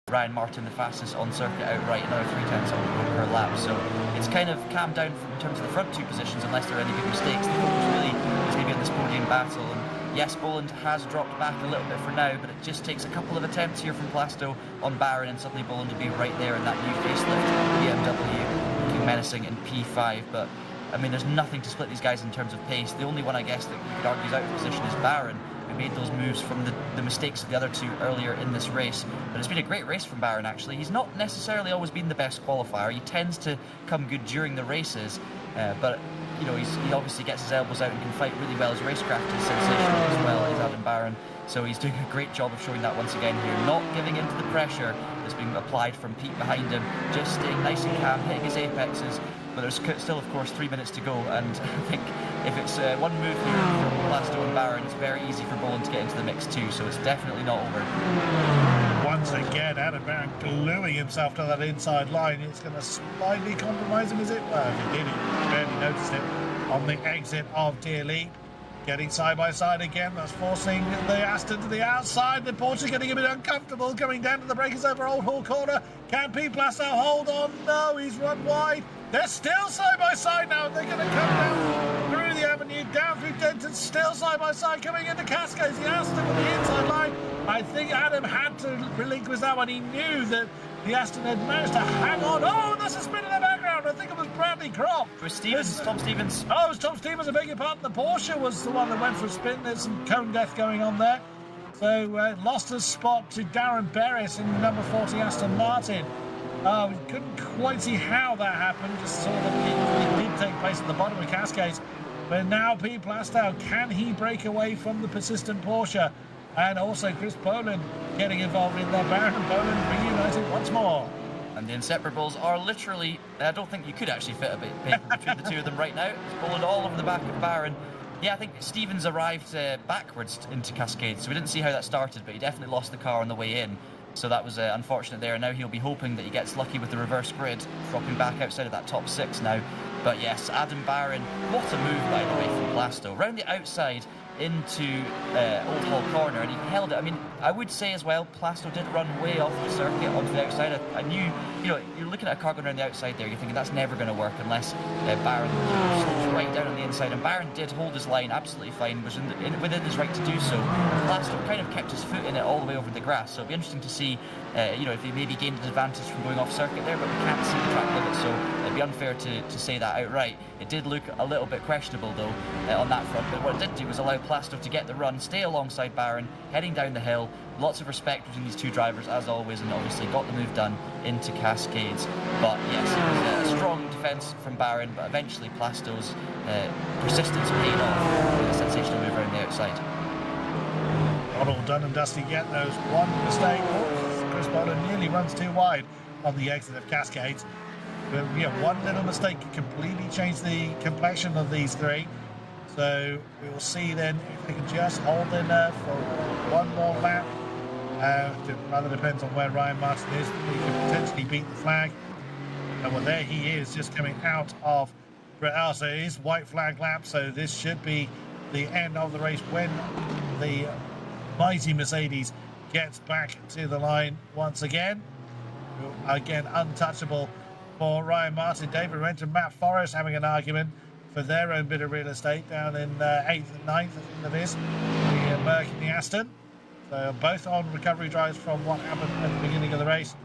Ryan Martin the fastest on circuit outright, another 0.3 per lap, so it's kind of calmed down in terms of the front 2 positions unless there are any big mistakes. The focus really is going to be on this podium battle, and yes, Boland has dropped back a little bit for now, but it just takes a couple of attempts here from Plasto on Barron, and suddenly Boland will be right there in that new facelift BMW, looking menacing in P5. But I mean, there's nothing to split these guys in terms of pace. The only one I guess that you could argue is out of position is Barron, who made those moves from the mistakes of the other 2 earlier in this race. But it's been a great race from Barron, actually. He's not necessarily always been the best qualifier. He tends to come good during the races, but you know, he obviously gets his elbows out and can fight really well. His racecraft is sensational as well as Adam Barron, so he's doing a great job of showing that once again here, not giving in to the pressure that's being applied from Pete behind him, just staying nice and calm, hitting his apexes. But there's still, of course, 3 minutes to go, and I think if it's one move here from Plasto and Barron, it's very easy for Boland to get into the mix too, so it's definitely not over. Once again, Adam Barron gluing himself to that inside line. It's going to slightly compromise him, is it? Well, if he did, he barely noticed it on the exit of Dearly. Getting side by side again, that's forcing the Aston to the outside. The Porsche's getting a bit uncomfortable, coming down to the breakers over Old Hall Corner. Can Pete Plasto hold on? No, he's run wide. They're still side by side now. They're going to come down through the avenue, down through Denton, still side by side, coming into Cascades. The Aston with the inside line. I think Adam had to relinquish that one. He knew that the Aston had managed to hang on. Oh, and that's a spin in the background. I think it was Bradley Croft. It was Stevens, Tom Stevens. Oh, it was Tom Stevens, I beg your pardon. The Porsche was the one that went for a spin. There's some cone death going on there. So lost a spot to Darren Berris in number 40 Aston Martin. We couldn't quite see how that happened. Just saw that it did take place at the bottom of Cascades. But now Pete Plasto, can he break away from the persistent Porsche? And also Chris Boland getting involved in there. Barron and Boland reunited once more. And the inseparables are literally, I don't think you could actually fit a bit between the 2 of them right now. It's Boland all over the back of Barron. Yeah, I think Stevens arrived backwards into Cascades, so we didn't see how that started, but he definitely lost the car on the way in. So that was unfortunate there. Now he'll be hoping that he gets lucky with the reverse grid, dropping back outside of that top 6 now. But yes, Adam Barron, what a move by the way from Plasto. Round the outside into Old Hall Corner, and he held it. I mean, I would say as well, Plasto did run way off the circuit onto the outside. I knew, you know, you're looking at a car going around the outside there, you're thinking that's never going to work unless Barron slows right down on the inside. And Barron did hold his line absolutely fine, was within his right to do so. And Plasto kind of kept his foot in it all the way over the grass, so it'll be interesting to see, you know, if he maybe gained an advantage from going off circuit there, but we can't see the track limit, so it'd be unfair to say that outright. It did look a little bit questionable though on that front, but what it did do was allow Plasto to get the run, stay alongside Barron, heading down the hill. Lots of respect between these 2 drivers as always, and obviously got the move done into Cascades. But yes, it was a strong defence from Barron, but eventually Plasto's persistence paid off with a sensational move around the outside. Not all done and dusty yet. There's one mistake. Chris Boland nearly runs too wide on the exit of Cascades. But yeah, one little mistake could completely change the complexion of these 3. So we will see then if they can just hold in there for one more lap. It rather depends on where Ryan Martin is. He could potentially beat the flag. And well, there he is, just coming out of. So it is white flag lap. So this should be the end of the race when the mighty Mercedes gets back to the line once again. Again, untouchable for Ryan Martin. David Wrench and Matt Forrest having an argument for their own bit of real estate down in 8th and 9th, I think that is, the Merc and the Aston. So both on recovery drives from what happened at the beginning of the race.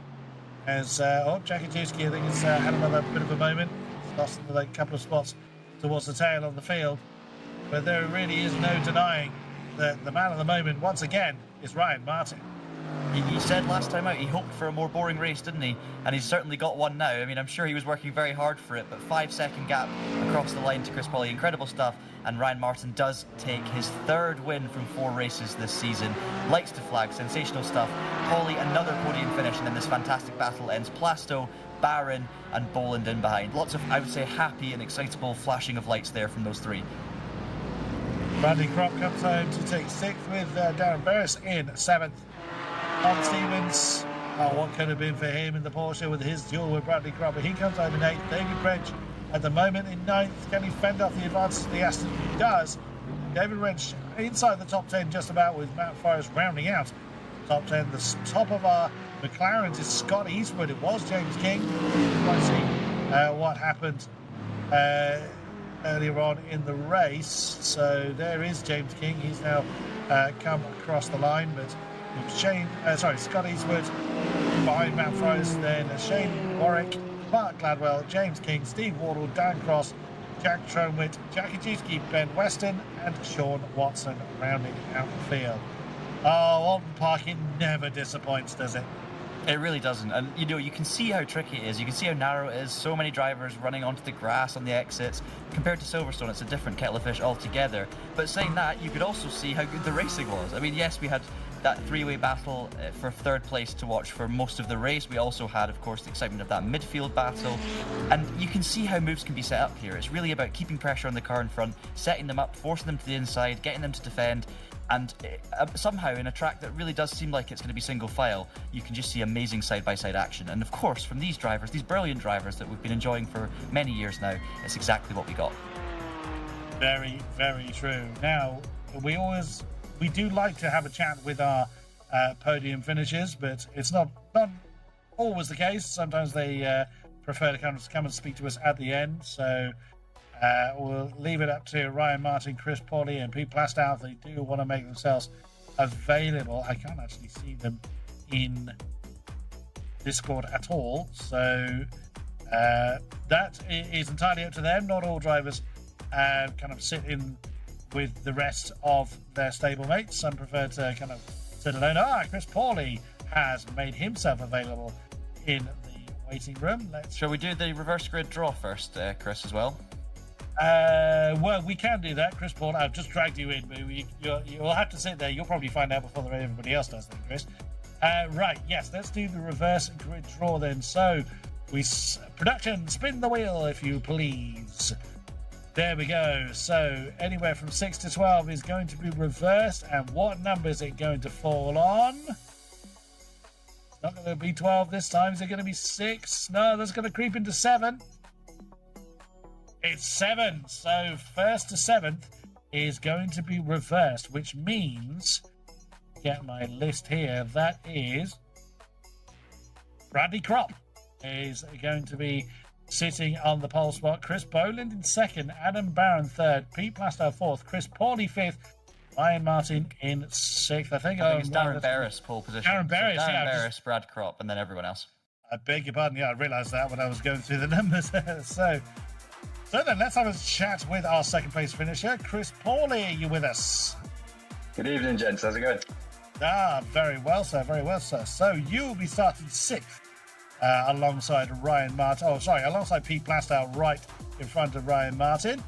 As Jackie Juski, I think, has had another bit of a moment. He's lost a couple of spots towards the tail of the field. But there really is no denying that the man of the moment, once again, is Ryan Martin. He said last time out he hoped for a more boring race, didn't he? And he's certainly got one now. I mean, I'm sure he was working very hard for it, but 5-second gap across the line to Chris Pauly. Incredible stuff. And Ryan Martin does take his 3rd win from 4 races this season. Lights to flag, sensational stuff. Pauly, another podium finish, and then this fantastic battle ends. Plasto, Barron, and Boland in behind. Lots of, I would say, happy and excitable flashing of lights there from those 3. Bradley Kropp comes home to take 6th with Darren Barris in 7th. Tom Stevens, what could have been for him in the Porsche with his duel with Bradley Kropp, but he comes home in 8th. David Wrench at the moment in 9th. Can he fend off the advances of the Aston? He does. David Wrench inside the top 10 just about, with Matt Forrest rounding out top 10. The top of our McLarens is Scott Eastwood. It was James King. Let's see what happened earlier on in the race. So there is James King. He's now come across the line, but Scott Eastwood behind Matt Forrest, then Shane Warwick, Mark Gladwell, James King, Steve Wardle, Dan Cross, Jack Tronwit, Jackie Juski, Ben Weston, and Sean Watson rounding out the field. Oh, Oulton Park, it never disappoints, does it? It really doesn't. And, you can see how tricky it is. You can see how narrow it is. So many drivers running onto the grass on the exits. Compared to Silverstone, it's a different kettle of fish altogether. But saying that, you could also see how good the racing was. I mean, yes, we had that 3-way battle for 3rd place to watch for most of the race. We also had, of course, the excitement of that midfield battle. And you can see how moves can be set up here. It's really about keeping pressure on the car in front, setting them up, forcing them to the inside, getting them to defend. And somehow, in a track that really does seem like it's going to be single file, you can just see amazing side-by-side action. And of course, from these drivers, these brilliant drivers that we've been enjoying for many years now, it's exactly what we got. Very, very true. Now, we do like to have a chat with our podium finishers, but it's not always the case. Sometimes they prefer to come and speak to us at the end. So we'll leave it up to Ryan Martin, Chris Pauly, and Pete Plastow if they do want to make themselves available. I can't actually see them in Discord at all, so that is entirely up to them. Not all drivers kind of sit in with the rest of their stablemates. Some prefer to kind of sit alone. Chris Pauly has made himself available in the waiting room. Shall we do the reverse grid draw first, Chris, as well? Well, we can do that. Chris Pauly, I've just dragged you in, but you'll have to sit there. You'll probably find out before everybody else does then, Chris. Right, yes, let's do the reverse grid draw then. So, production, spin the wheel, if you please. There we go. So anywhere from 6 to 12 is going to be reversed. And what number is it going to fall on? It's not going to be 12 this time. Is it going to be 6? No, that's going to creep into 7. It's 7. So 1st to 7th is going to be reversed, which means, get my list here, that is Bradley Kropp is going to be sitting on the pole spot. Chris Boland in 2nd, Adam Barron 3rd, Pete Plastow 4th, Chris Pauly 5th, Ryan Martin in 6th. I think it's Darren Barris pole position. Darren Barris, so Darren Barris, Brad Kropp, and then everyone else. I beg your pardon. Yeah, I realised that when I was going through the numbers. so then let's have a chat with our 2nd place finisher, Chris Pauly. Are you with us? Good evening, gents. How's it going? Very well, sir. Very well, sir. So you'll be starting 6th. Alongside Ryan Martin. Alongside Pete Plastow, right in front of Ryan Martin.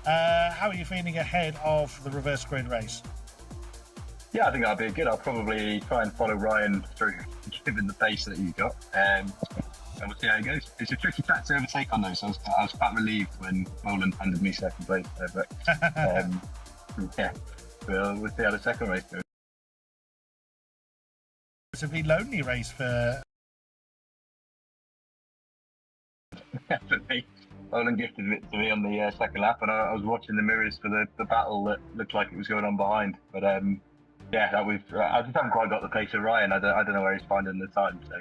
How are you feeling ahead of the reverse grid race? Yeah, I think that'll be good. I'll probably try and follow Ryan through, given the pace that you've got. And we'll see how it goes. It's a tricky track to overtake on those. So I was quite relieved when Boland handed me 2nd place there. But yeah, we'll see how the 2nd race goes. It's a really lonely race for. Definitely. Boland gifted it to me on the 2nd lap, and I was watching the mirrors for the battle that looked like it was going on behind. But I just haven't quite got the pace of Ryan. I don't know where he's finding the time. So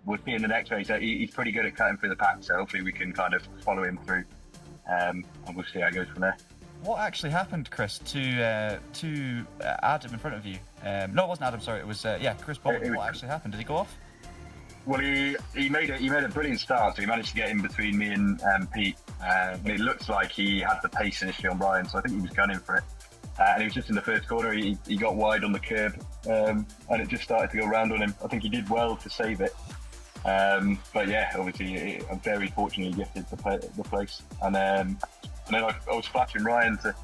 we'll see in the next race. He's pretty good at cutting through the pack, so hopefully we can kind of follow him through, and we'll see how it goes from there. What actually happened, Chris, to Adam in front of you? No, it wasn't Adam. Sorry, it was Chris Boland. What actually happened? Did he go off? Well, he made a brilliant start, so he managed to get in between me and Pete. It looks like he had the pace initially on Ryan, so I think he was gunning for it. And he was just in the first corner. He got wide on the curb, and it just started to go round on him. I think he did well to save it. But yeah, obviously, I'm very fortunately gifted the place. And then I was flashing Ryan to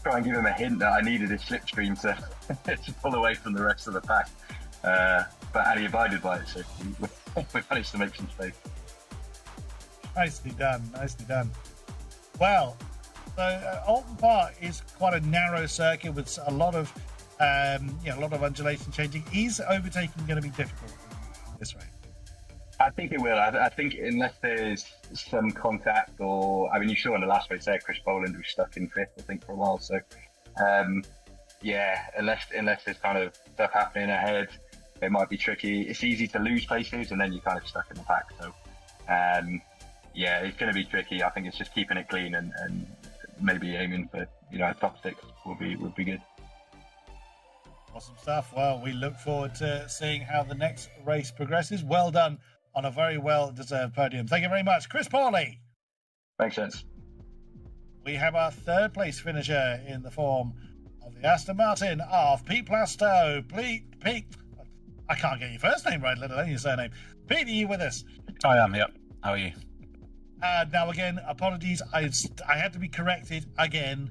try and give him a hint that I needed his slipstream to pull away from the rest of the pack. And he abided by it, so we managed to make some space. Nicely done. Well, so Oulton Park is quite a narrow circuit with a lot of undulation changing. Is overtaking going to be difficult this race? I think it will. I think unless there's some contact, or I mean, you saw in the last race there, Chris Boland was stuck in fifth, I think, for a while. So, unless there's kind of stuff happening ahead, it might be tricky. It's easy to lose places, and then you're kind of stuck in the pack. So, it's going to be tricky. I think it's just keeping it clean and maybe aiming for top six would be good. Awesome stuff. Well, we look forward to seeing how the next race progresses. Well done on a very well-deserved podium. Thank you very much, Chris Pawley. Makes sense. We have our third place finisher in the form of the Aston Martin of Pete Plastow. Pete, I can't get your first name right, let alone your surname. Pete, are you with us? I am, yep. How are you? Now, again, apologies. I had to be corrected again.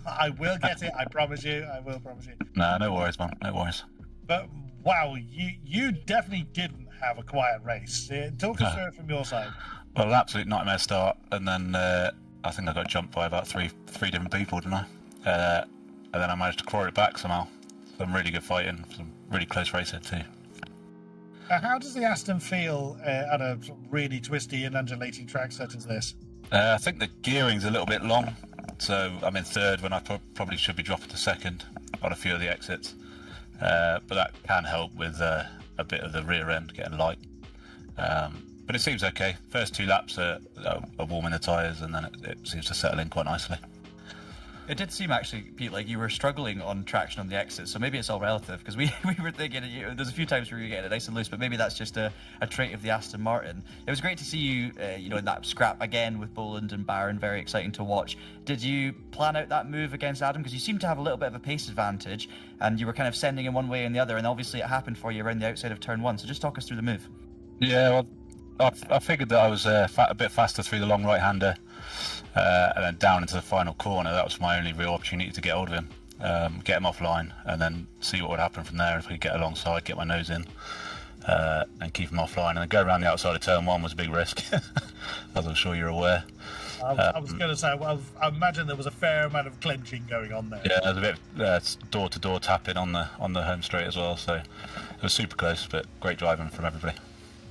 I will get it. I promise you. I will promise you. No worries, man. No worries. But, wow, you definitely didn't have a quiet race. Talk us through it from your side. Well, an absolute nightmare start. And then I think I got jumped by about three different people, didn't I? And then I managed to claw it back somehow. Some really good fighting. Some really close racing, too. How does the Aston feel at a really twisty and undulating track such as this? I think the gearing's a little bit long, so I'm in third when I probably should be dropping to second on a few of the exits. But that can help with a bit of the rear end getting light. But it seems okay. First two laps are warming the tyres, and then it seems to settle in quite nicely. It did seem actually, Pete, like you were struggling on traction on the exit, so maybe it's all relative, because we were thinking, there's a few times where you were getting it nice and loose, but maybe that's just a trait of the Aston Martin. It was great to see you, in that scrap again with Boland and Barron, very exciting to watch. Did you plan out that move against Adam? Because you seem to have a little bit of a pace advantage, and you were kind of sending him one way and the other, and obviously it happened for you around the outside of turn one, so just talk us through the move. Yeah, well, I figured that I was a bit faster through the long right-hander, and then down into the final corner. That was my only real opportunity to get hold of him, get him offline, and then see what would happen from there. If we could get alongside, get my nose in, and keep him offline, and then go around the outside of turn one was a big risk, as I'm sure you're aware. I was going to say, well, I imagine there was a fair amount of clenching going on there. Yeah, there was a bit door-to-door tapping on the home straight as well, so it was super close, but great driving from everybody.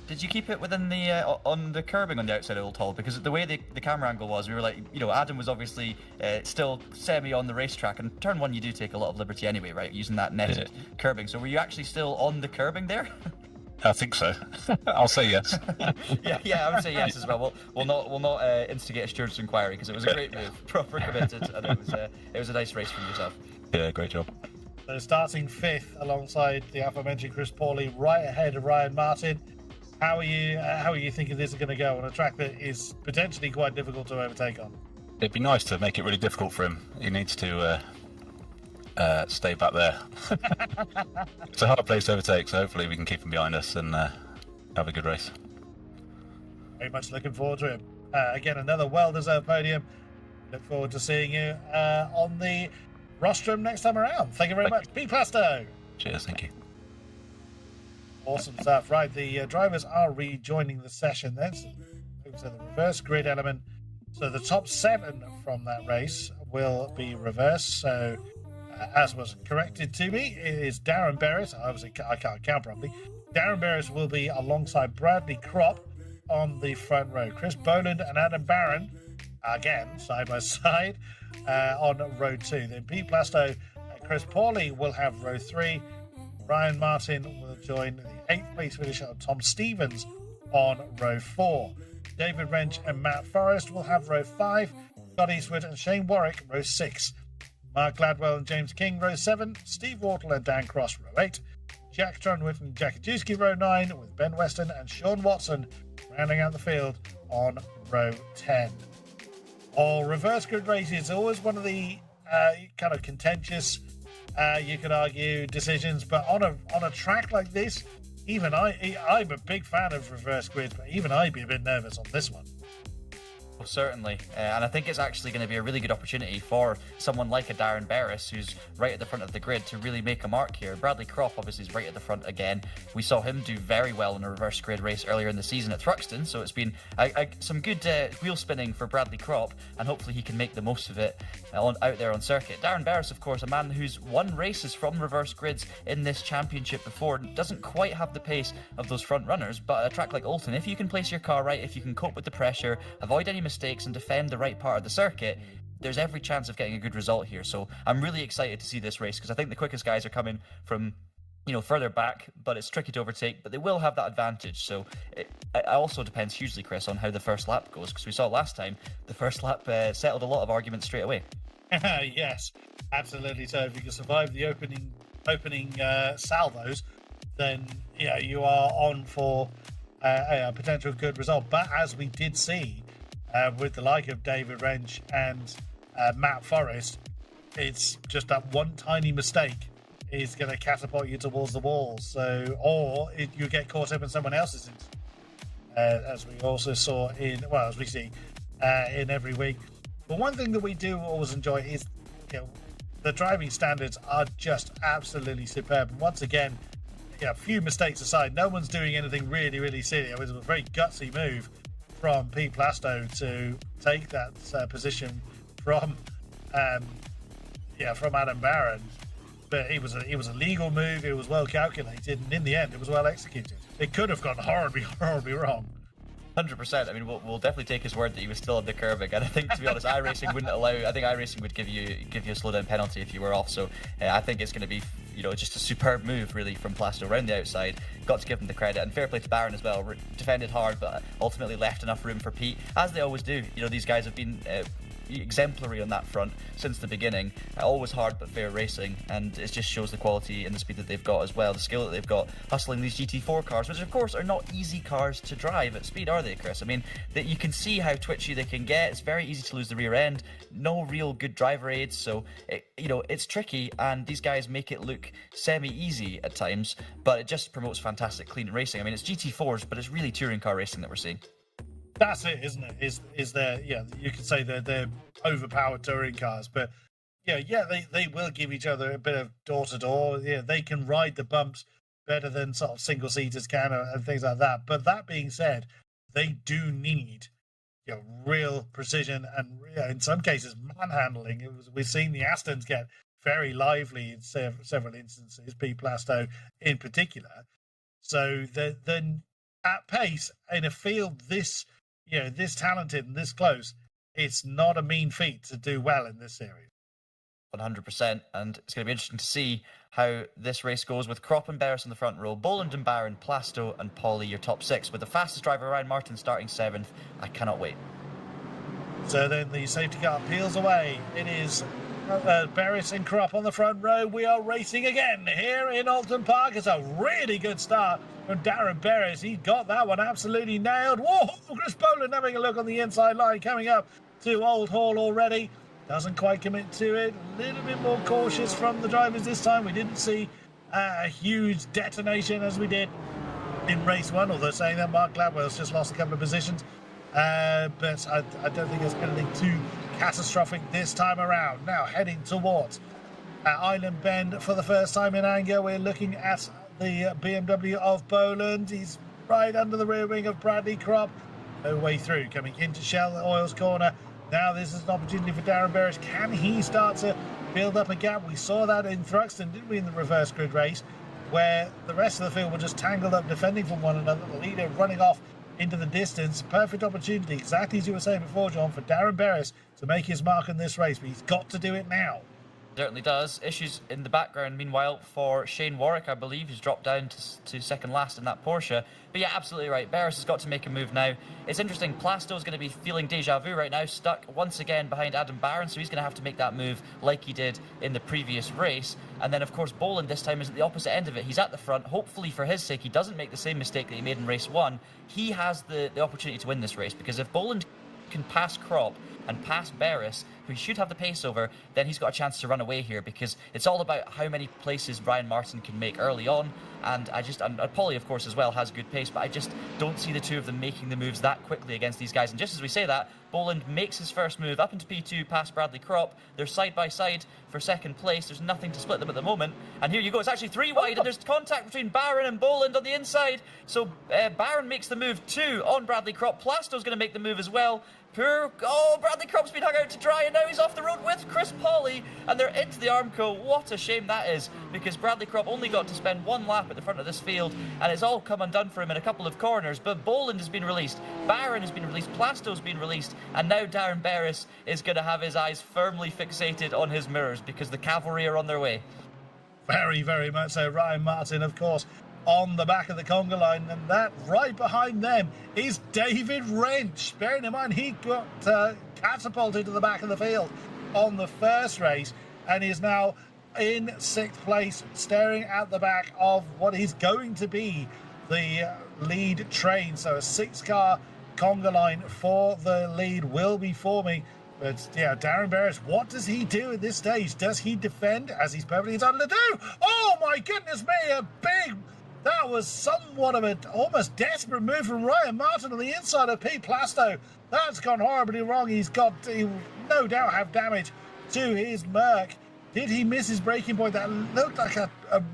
Did you keep it within the on the curbing on the outside of Old Hall? Because the way the camera angle was, we were like, Adam was obviously still semi on the racetrack, and turn one you do take a lot of liberty anyway, right, using that netted curbing. So were you actually still on the curbing there? I think so. I'll say yes. yeah, I would say yes as well. We'll not instigate a steward's inquiry, because it was a great move, proper committed, and it was a nice race from yourself. Yeah, great job. So starting fifth alongside the aforementioned Chris Pawley, right ahead of Ryan Martin. How are you thinking this is going to go on a track that is potentially quite difficult to overtake on? It'd be nice to make it really difficult for him. He needs to stay back there. It's a hard place to overtake, so hopefully we can keep him behind us and have a good race. Very much looking forward to it. Again, another well-deserved podium. Look forward to seeing you on the rostrum next time around. Thank you very much, Pete Plastow. Cheers, thank you. Awesome stuff. Right, the drivers are rejoining the session then. So the reverse grid element. So the top 7 from that race will be reversed. So as was corrected to me, it is Darren Berris. Obviously, I can't count properly. Darren Berris will be alongside Bradley Kropp on the front row. Chris Boland and Adam Barron, again, side by side, on row 2. Then Pete Plastow and Chris Pawley will have row 3. Ryan Martin will join the 8th place finisher Tom Stevens on row 4. David Wrench and Matt Forrest will have row 5. Scott Eastwood and Shane Warwick, row 6. Mark Gladwell and James King, row 7. Steve Wortle and Dan Cross, row 8. Jack Trunwood and Jack Adjuski, row 9, with Ben Weston and Sean Watson rounding out the field on row 10. All reverse grid races, always one of the kind of contentious, you could argue, decisions, but on a track like this, even I'm a big fan of reverse grids, but even I'd be a bit nervous on this one. Well, certainly, and I think it's actually going to be a really good opportunity for someone like a Darren Barris, who's right at the front of the grid, to really make a mark here. Bradley Kropp obviously is right at the front again. We saw him do very well in a reverse grid race earlier in the season at Thruxton, so it's been some good wheel spinning for Bradley Kropp, and hopefully he can make the most of it out there on circuit. Darren Barris, of course, a man who's won races from reverse grids in this championship before, doesn't quite have the pace of those front runners, but at a track like Oulton, if you can place your car right, if you can cope with the pressure, avoid any mistakes and defend the right part of the circuit, there's every chance of getting a good result here. So I'm really excited to see this race, because I think the quickest guys are coming from further back, but it's tricky to overtake, but they will have that advantage. So it also depends hugely, Chris, on how the first lap goes, because we saw last time the first lap settled a lot of arguments straight away. Yes, absolutely. So if you can survive the opening salvos, then you are on for a potential good result. But as we did see with the like of David Wrench and Matt Forrest, it's just that one tiny mistake is going to catapult you towards the wall. So, you get caught up in someone else's incident, as we also saw as we see in every week. But one thing that we do always enjoy is, the driving standards are just absolutely superb. And once again, a few mistakes aside, no one's doing anything really, really silly. It was a very gutsy move from Pete Plasto to take that position from Adam Barron. But it was a legal move. It was well calculated, and in the end, it was well executed. It could have gone horribly, horribly wrong. 100%. I mean, we'll definitely take his word that he was still on the curbing, and I think, to be honest, iRacing wouldn't allow. I think iRacing would give you a slowdown penalty if you were off. So I think it's going to be just a superb move really from Plasto around the outside. Got to give him the credit, and fair play to Barron as well. Defended hard, but ultimately left enough room for Pete, as they always do. These guys have been exemplary on that front since the beginning. Always hard but fair racing, and it just shows the quality and the speed that they've got as well, the skill that they've got hustling these GT4 cars, which of course are not easy cars to drive at speed, are they, Chris? I mean, that you can see how twitchy they can get. It's very easy to lose the rear end, no real good driver aids, so it's tricky, and these guys make it look semi-easy at times, but it just promotes fantastic clean racing. I mean, it's GT4s, but it's really touring car racing that we're seeing. That's it, isn't it? Is there? You could say they're overpowered touring cars, but they will give each other a bit of door to door. Yeah, they can ride the bumps better than sort of single seaters can and things like that. But that being said, they do need real precision and in some cases manhandling. We've seen the Astons get very lively in several instances, Pete Plasto in particular. So then at pace in a field this talented and this close, it's not a mean feat to do well in this series. 100%, and it's going to be interesting to see how this race goes with Kropp and Barris in the front row, Boland and Barron, Plasto and Pauly your top 6, with the fastest driver Ryan Martin starting 7th. I cannot wait. So then the safety car peels away. It is Barris and Kropp on the front row. We are racing again here in Oulton Park. It's a really good start from Darren Barris. He got that one absolutely nailed. Whoa, Chris Boland having a look on the inside line, coming up to Old Hall already. Doesn't quite commit to it. A little bit more cautious from the drivers this time. We didn't see a huge detonation as we did in race 1, although saying that, Mark Gladwell's just lost a couple of positions. But I don't think it's anything too catastrophic this time around. Now heading towards Island Bend for the first time in anger. We're looking at the BMW of Boland. He's right under the rear wing of Bradley Kropp. No way through, coming into Shell Oil's corner. Now this is an opportunity for Darren Barris. Can he start to build up a gap? We saw that in Thruxton, didn't we, in the reverse grid race, where the rest of the field were just tangled up defending from one another. The leader running off into the distance. Perfect opportunity, exactly as you were saying before, John, for Darren Barris to make his mark in this race, but he's got to do it now. Certainly does. Issues in the background, meanwhile, for Shane Warwick, I believe, who's dropped down to second last in that Porsche. But yeah, absolutely right. Barris has got to make a move now. It's interesting, Plasto's going to be feeling deja vu right now, stuck once again behind Adam Barron, so he's going to have to make that move like he did in the previous race. And then, of course, Boland this time is at the opposite end of it. He's at the front. Hopefully, for his sake, he doesn't make the same mistake that he made in race 1. He has the opportunity to win this race, because if Boland can pass Crop and pass Barris, who he should have the pace over, then he's got a chance to run away here, because it's all about how many places Ryan Martin can make early on. And Polly, of course, as well, has good pace, but I just don't see the two of them making the moves that quickly against these guys. And just as we say that, Boland makes his first move up into P2 past Bradley Crop. They're side by side for second place. There's nothing to split them at the moment. And here you go, it's actually 3 wide, and there's contact between Barron and Boland on the inside. So Barron makes the move 2 on Bradley Crop. Plasto's going to make the move as well. Bradley Crop's been hung out to dry, and now he's off the road with Chris Polly, and they're into the Armco. What a shame that is, because Bradley Crop only got to spend 1 lap at the front of this field, and it's all come undone for him in a couple of corners. But Boland has been released, Barron has been released, Plasto's been released, and now Darren Barris is going to have his eyes firmly fixated on his mirrors, because the cavalry are on their way. Very, very much so. Ryan Martin, of course, on the back of the conga line, and that right behind them is David Wrench. Bearing in mind, he got catapulted to the back of the field on the first race, and is now in 6th place, staring at the back of what is going to be the lead train. So a 6-car conga line for the lead will be forming. But yeah, Darren Barris, what does he do at this stage? Does he defend, as he's perfectly entitled to do? Oh my goodness me, that was somewhat of an almost desperate move from Ryan Martin on the inside of Pete Plasto. That's gone horribly wrong. He no doubt have damage to his Merc. Did he miss his braking point? That looked like a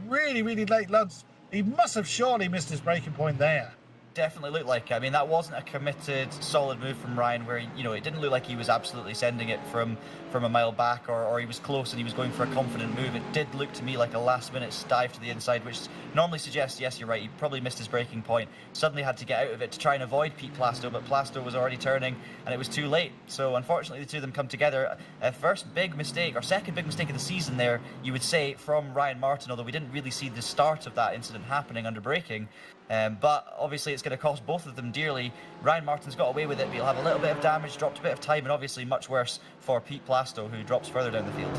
really, really late lunge. He must have surely missed his braking point there. Definitely looked like it. I mean, that wasn't a committed, solid move from Ryan, where, it didn't look like he was absolutely sending it from a mile back, or he was close and he was going for a confident move. It did look to me like a last-minute dive to the inside, which normally suggests, yes, you're right, he probably missed his braking point. Suddenly had to get out of it to try and avoid Pete Plasto, but Plasto was already turning, and it was too late. So, unfortunately, the two of them come together. First big mistake, or second big mistake of the season there, you would say, from Ryan Martin, although we didn't really see the start of that incident happening under braking. But obviously it's going to cost both of them dearly. Ryan Martin's got away with it, but he'll have a little bit of damage, dropped a bit of time, and obviously much worse for Pete Plasto, who drops further down the field.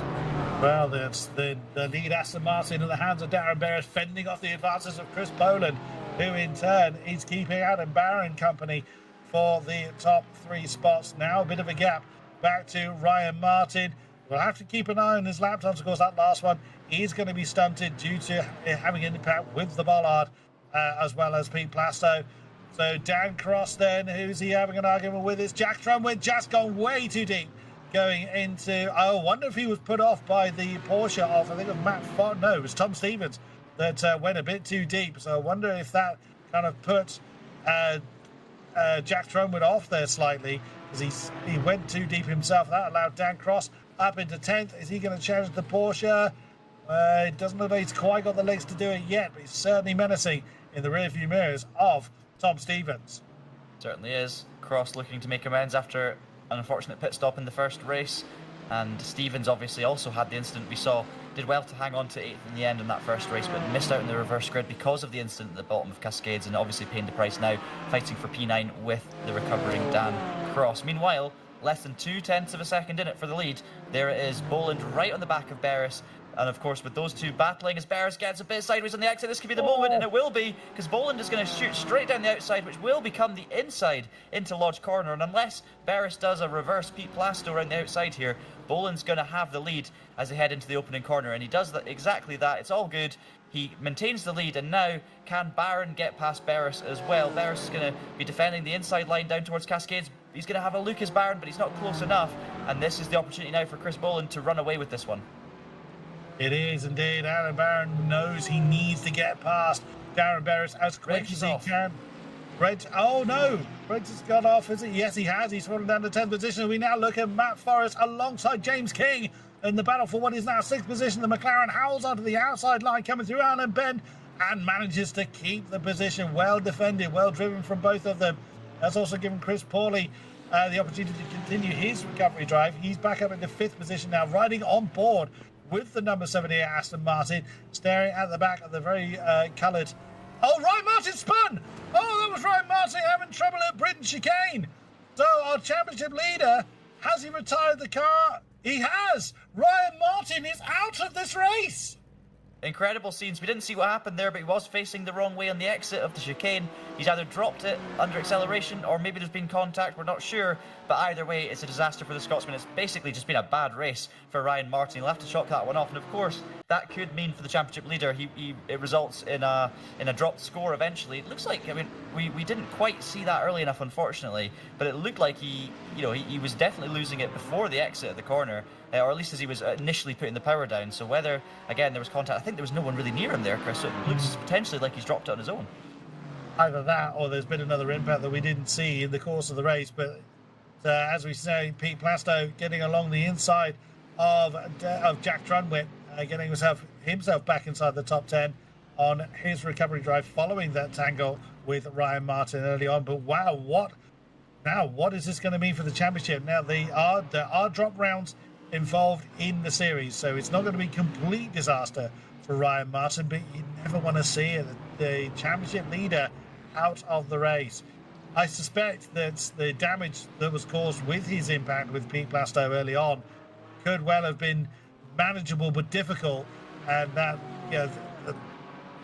Well, that's the lead Aston Martin in the hands of Darren Barris, fending off the advances of Chris Boland, who in turn is keeping Adam Barron company for the top 3 spots. Now a bit of a gap back to Ryan Martin. We'll have to keep an eye on his lap times. Of course, that last one is going to be stunted due to having an impact with the bollard, as well as Pete Plasto. So Dan Cross then, who's he having an argument with? It's Jack Trumway, just gone way too deep. Going into, I wonder if he was put off by the Porsche of, I think it was it was Tom Stevens that went a bit too deep. So I wonder if that kind of put Jack Trumway off there slightly, because he went too deep himself. That allowed Dan Cross up into 10th. Is he going to challenge the Porsche? It doesn't look like he's quite got the legs to do it yet, but he's certainly menacing in the rearview mirrors of Tom Stevens. Certainly is. Cross looking to make amends after an unfortunate pit stop in the first race, and Stevens obviously also had the incident we saw. Did well to hang on to 8th in the end in that first race, but missed out in the reverse grid because of the incident at the bottom of Cascades, and obviously paying the price now, fighting for P9 with the recovering Dan Cross. Meanwhile, less than 0.2 of a second in it for the lead. There it is, Boland right on the back of Barris. And of course, with those two battling, as Barris gets a bit sideways on the exit, this could be the moment, and it will be, because Boland is going to shoot straight down the outside, which will become the inside into Lodge Corner. And unless Barris does a reverse Pete Plasto around the outside here, Boland's going to have the lead as they head into the opening corner. And he does exactly that. It's all good. He maintains the lead, and now can Barron get past Barris as well? Barris is going to be defending the inside line down towards Cascades. He's going to have a Lucas Barron, but he's not close enough. And this is the opportunity now for Chris Boland to run away with this one. It is indeed. Adam Barron knows he needs to get past Darren Barris as quick as he can. Oh no, Brent has got off, is it? Yes, he has. He's fallen down to 10th position. We now look at Matt Forrest alongside James King in the battle for what is now 6th position. The McLaren howls onto the outside line, coming through Allen Bend, and manages to keep the position. Well defended, well driven from both of them. That's also given Chris Pawley the opportunity to continue his recovery drive. He's back up into 5th position now, riding on board with the number 78 Aston Martin, staring at the back of the very coloured... Oh, Ryan Martin spun! Oh, that was Ryan Martin having trouble at Britain chicane. So our championship leader, has he retired the car? He has! Ryan Martin is out of this race! Incredible scenes. We didn't see what happened there, but he was facing the wrong way on the exit of the chicane. He's either dropped it under acceleration or maybe there's been contact, we're not sure. But either way, it's a disaster for the Scotsman. It's basically just been a bad race for Ryan Martin. He'll have to chalk that one off. And of course, that could mean for the championship leader, it results in a dropped score eventually. It looks like, I mean, we didn't quite see that early enough, unfortunately. But it looked like he was definitely losing it before the exit of the corner. Or at least as he was initially putting the power down. So whether, again, there was contact, I think there was no one really near him there, Chris, so it looks potentially like he's dropped it on his own. Either that, or there's been another impact that we didn't see in the course of the race. But as we say, Pete Plasto getting along the inside of Jack Trunwit, getting himself back inside the top 10 on his recovery drive following that tangle with Ryan Martin early on. But wow, what is this going to mean for the championship? Now, there are drop rounds involved in the series, so it's not going to be complete disaster for Ryan Martin, but you never want to see the championship leader out of the race. I suspect that the damage that was caused with his impact with Pete Plasto early on could well have been manageable but difficult, and that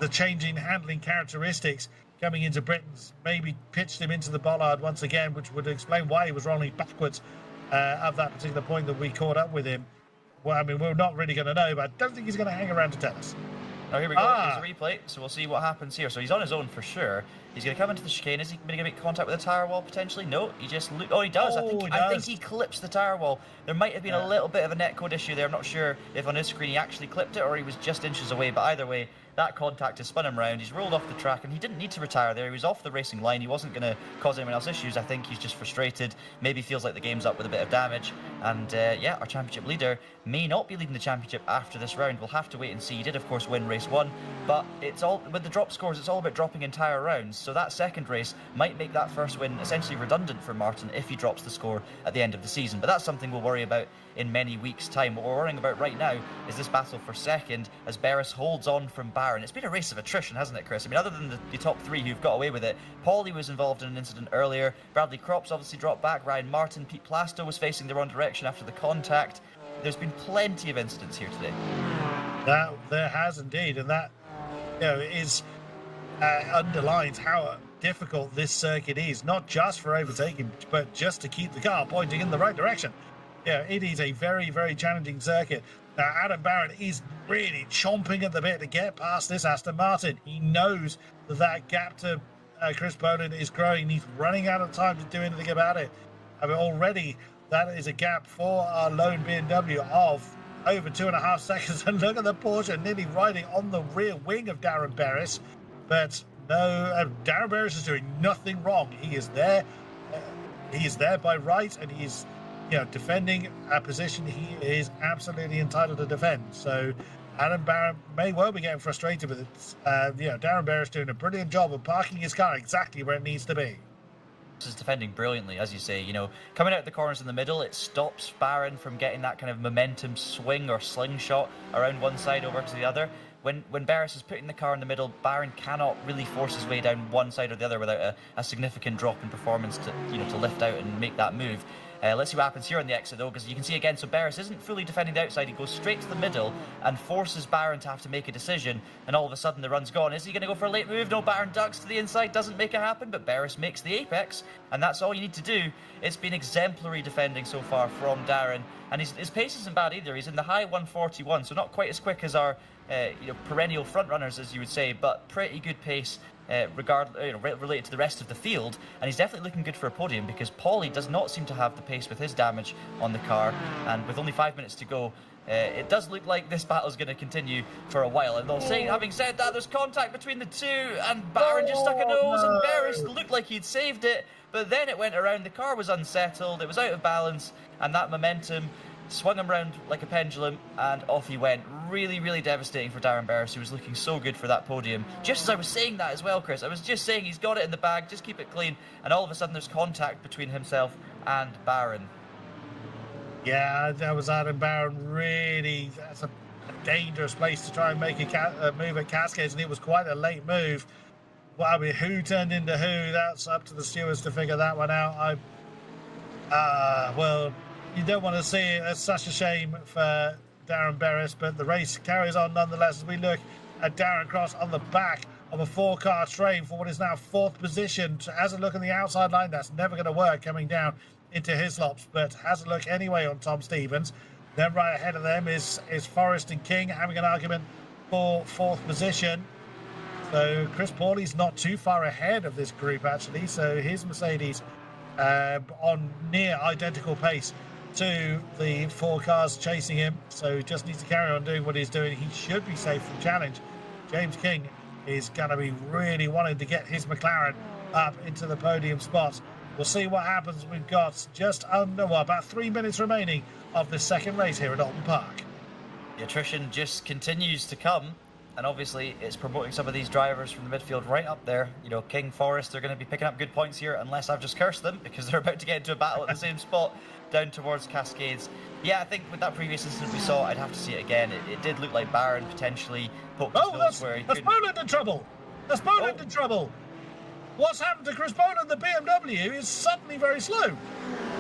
the changing handling characteristics coming into Britain's maybe pitched him into the bollard once again, which would explain why he was rolling backwards at that particular point that we caught up with him. Well, I mean, we're not really going to know, but I don't think he's going to hang around to tell us. Now here we go, there's a replay, so we'll see what happens here. So he's on his own for sure. He's going to come into the chicane. Is he going to make contact with the tyre wall potentially? No, he just... Oh, he does. I think he clips the tyre wall. There might have been a little bit of a netcode issue there. I'm not sure if on his screen he actually clipped it or he was just inches away, but either way, that contact has spun him round. He's rolled off the track, and he didn't need to retire there. He was off the racing line. He wasn't going to cause anyone else issues. I think he's just frustrated. Maybe feels like the game's up with a bit of damage. And our championship leader may not be leading the championship after this round. We'll have to wait and see. He did, of course, win race 1, but it's all with the drop scores. It's all about dropping entire rounds. So that second race might make that first win essentially redundant for Martin if he drops the score at the end of the season. But that's something we'll worry about in many weeks' time. What we're worrying about right now is this battle for second as Beres holds on from Barron. It's been a race of attrition, hasn't it, Chris? I mean, other than the top 3 who've got away with it, Paulie was involved in an incident earlier, Bradley Crops obviously dropped back, Ryan Martin, Pete Plasto was facing the wrong direction after the contact. There's been plenty of incidents here today. There has indeed, and that underlines how difficult this circuit is, not just for overtaking, but just to keep the car pointing in the right direction. It is a very, very challenging circuit. Now, Adam Barron is really chomping at the bit to get past this Aston Martin. He knows that gap to Chris Boland is growing. He's running out of time to do anything about it. I mean, already that is a gap for our lone BMW of over 2.5 seconds. And look at the Porsche nearly riding on the rear wing of Darren Beres. But no, Darren Beres is doing nothing wrong. He is there. He is there by right, and he is defending a position he is absolutely entitled to defend. So Adam Barron may well be getting frustrated with it. Darren Beres doing a brilliant job of parking his car exactly where it needs to be. Is defending brilliantly, as you say. Coming out the corners in the middle, it stops Barron from getting that kind of momentum swing or slingshot around one side over to the other. When Beres is putting the car in the middle, Barron cannot really force his way down one side or the other without a significant drop in performance to lift out and make that move. Let's see what happens here on the exit, though, because you can see again, so Beres isn't fully defending the outside. He goes straight to the middle and forces Barron to have to make a decision, and all of a sudden the run's gone. Is he going to go for a late move? No, Barron ducks to the inside, doesn't make it happen, but Beres makes the apex, and that's all you need to do. It's been exemplary defending so far from Darren, and his pace isn't bad either. He's in the high 141, so not quite as quick as our perennial front runners, as you would say, but pretty good pace. Related to the rest of the field, and he's definitely looking good for a podium because Paulie does not seem to have the pace with his damage on the car, and with only 5 minutes to go, it does look like this battle is going to continue for a while. And having said that, there's contact between the two, and Barron just stuck a nose, and Beres looked like he'd saved it, but then it went around. The car was unsettled, it was out of balance, and that momentum swung him around like a pendulum, and off he went. Really, really devastating for Darren Beres, who was looking so good for that podium. Just as I was saying that as well, Chris, I was just saying he's got it in the bag, just keep it clean, and all of a sudden there's contact between himself and Barron. Yeah, that was Adam Barron. Really, dangerous place to try and make a move at Cascades, and it was quite a late move. Well, I mean, who turned into who? That's up to the stewards to figure that one out. Well, you don't want to see it. It's such a shame for Darren Berris, but the race carries on nonetheless as we look at Darren Cross on the back of a 4-car train for what is now 4th position. Has a look on the outside line. That's never going to work coming down into Hislops, but has a look anyway on Tom Stevens. Then right ahead of them is Forrest and King having an argument for 4th position. So Chris Pauly's not too far ahead of this group, actually. So his Mercedes on near identical pace to the 4 cars chasing him. So he just needs to carry on doing what he's doing. He should be safe from challenge. James King is going to be really wanting to get his McLaren up into the podium spots. We'll see what happens. We've got just under, about 3 minutes remaining of the second race here at Oulton Park. The attrition just continues to come, and obviously it's promoting some of these drivers from the midfield right up there. You know, King, Forrest, they're going to be picking up good points here, unless I've just cursed them, because they're about to get into a battle at the same spot down towards Cascades. Yeah, I think with that previous incident we saw, I'd have to see it again. It did look like Barron potentially poked his nose where he that's Boland in trouble. That's Boland in trouble. What's happened to Chris Boland? The BMW is suddenly very slow.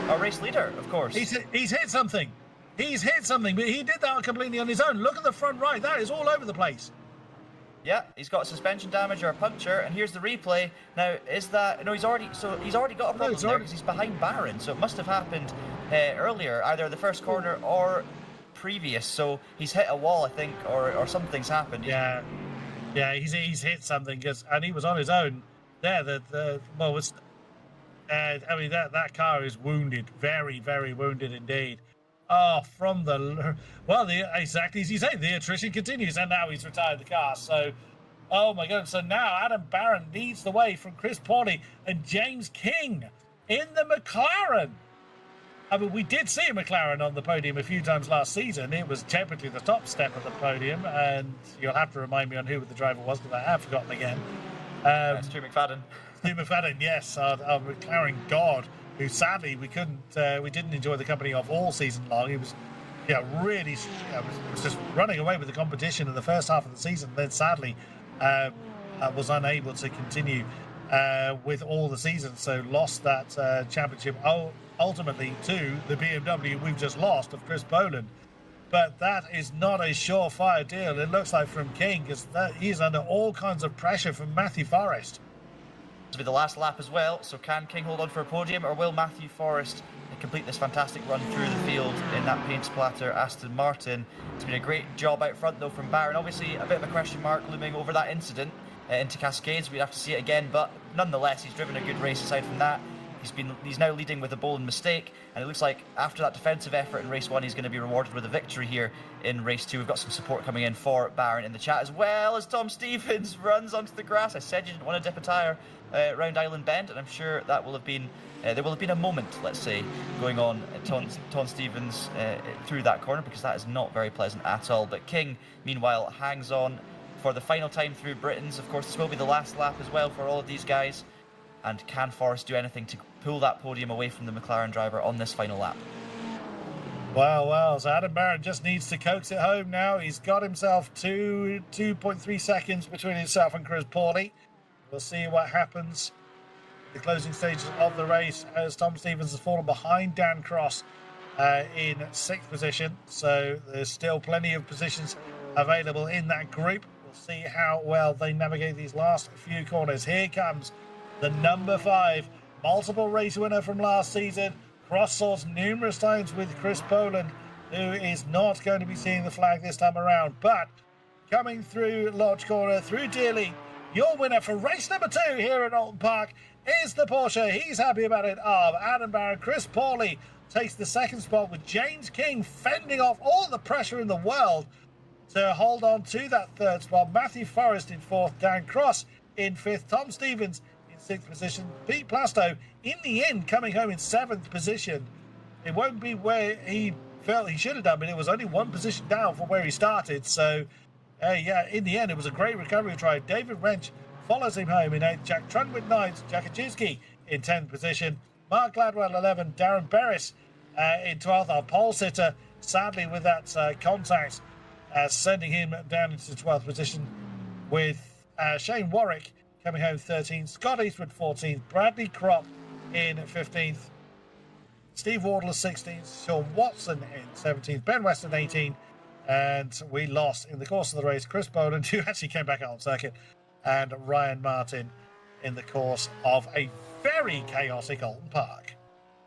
Our race leader, of course. He's hit something. He's hit something, but he did that completely on his own. Look at the front right. That is all over the place. Yeah, he's got suspension damage or a puncture, and here's the replay. Now, is that... No, he's already got a problem there because he's behind Barron, so it must have happened earlier, either the first corner or previous. So he's hit a wall, I think, or something's happened. Yeah, he's hit something, and he was on his own there. I mean, that car is wounded, very, very wounded indeed. Oh, exactly as you say, the attrition continues, and now he's retired the car. So, oh my God. So now Adam Barron leads the way from Chris Pauly and James King in the McLaren. I mean, we did see a McLaren on the podium a few times last season. It was typically the top step of the podium, and you'll have to remind me on who the driver was, because I have forgotten again. Stu McFadden. Stu McFadden, yes, our McLaren god, who sadly we didn't enjoy the company of all season long. He was, really, was just running away with the competition in the first half of the season. Then sadly, was unable to continue with all the season, so lost that championship ultimately to the BMW we've just lost of Chris Boland. But that is not a surefire deal, it looks like, from King, because he's under all kinds of pressure from Matthew Forrest. To be the last lap as well, so can King hold on for a podium, or will Matthew Forrest complete this fantastic run through the field in that paint splatter Aston Martin? It's been a great job out front though from Barron. Obviously a bit of a question mark looming over that incident into Cascades. We'd have to see it again, but nonetheless he's driven a good race aside from that. He's now leading with a Boland mistake, and it looks like after that defensive effort in race 1 he's going to be rewarded with a victory here in race 2. We've got some support coming in for Barron in the chat, as well as Tom Stevens runs onto the grass. I said you didn't want to dip a tyre round Island Bend, and I'm sure that will have been there will have been a moment, let's say, going on at Tom Stevens through that corner, because that is not very pleasant at all. But King meanwhile hangs on for the final time through Britons. Of course, this will be the last lap as well for all of these guys. And can Forrest do anything to pull that podium away from the McLaren driver on this final lap? Well, so Adam Barron just needs to coax it home now. He's got himself 2.3 seconds between himself and Chris Pauly. We'll see what happens in the closing stages of the race, as Tom Stevens has fallen behind Dan Cross in 6th position. So there's still plenty of positions available in that group. We'll see how well they navigate these last few corners. Here comes the number 5, multiple race winner from last season, cross-swords numerous times with Chris Boland, who is not going to be seeing the flag this time around. But coming through Lodge Corner, through Dearly, your winner for race number 2 here at Oulton Park is the Porsche. He's happy about it, of Adam Barron. Chris Pauly takes the 2nd spot, with James King fending off all the pressure in the world to hold on to that 3rd spot. Matthew Forrest in 4th, Dan Cross in 5th, Tom Stevens 6th position. Pete Plasto, in the end, coming home in 7th position. It won't be where he felt he should have done, but it was only 1 position down from where he started. So, in the end, it was a great recovery try. David Wrench follows him home in 8th. Jack Trunwick 9th. Jack Ajinski in 10th position. Mark Gladwell 11th. Darren Berris in 12th. Our pole sitter, sadly, with that contact sending him down into the 12th position, with Shane Warwick coming home 13th, Scott Eastwood 14th, Bradley Kropp in 15th, Steve Wardle 16th, Sean Watson in 17th, Ben Weston 18th, and we lost in the course of the race Chris Boland, who actually came back out on circuit, and Ryan Martin in the course of a very chaotic Oulton Park.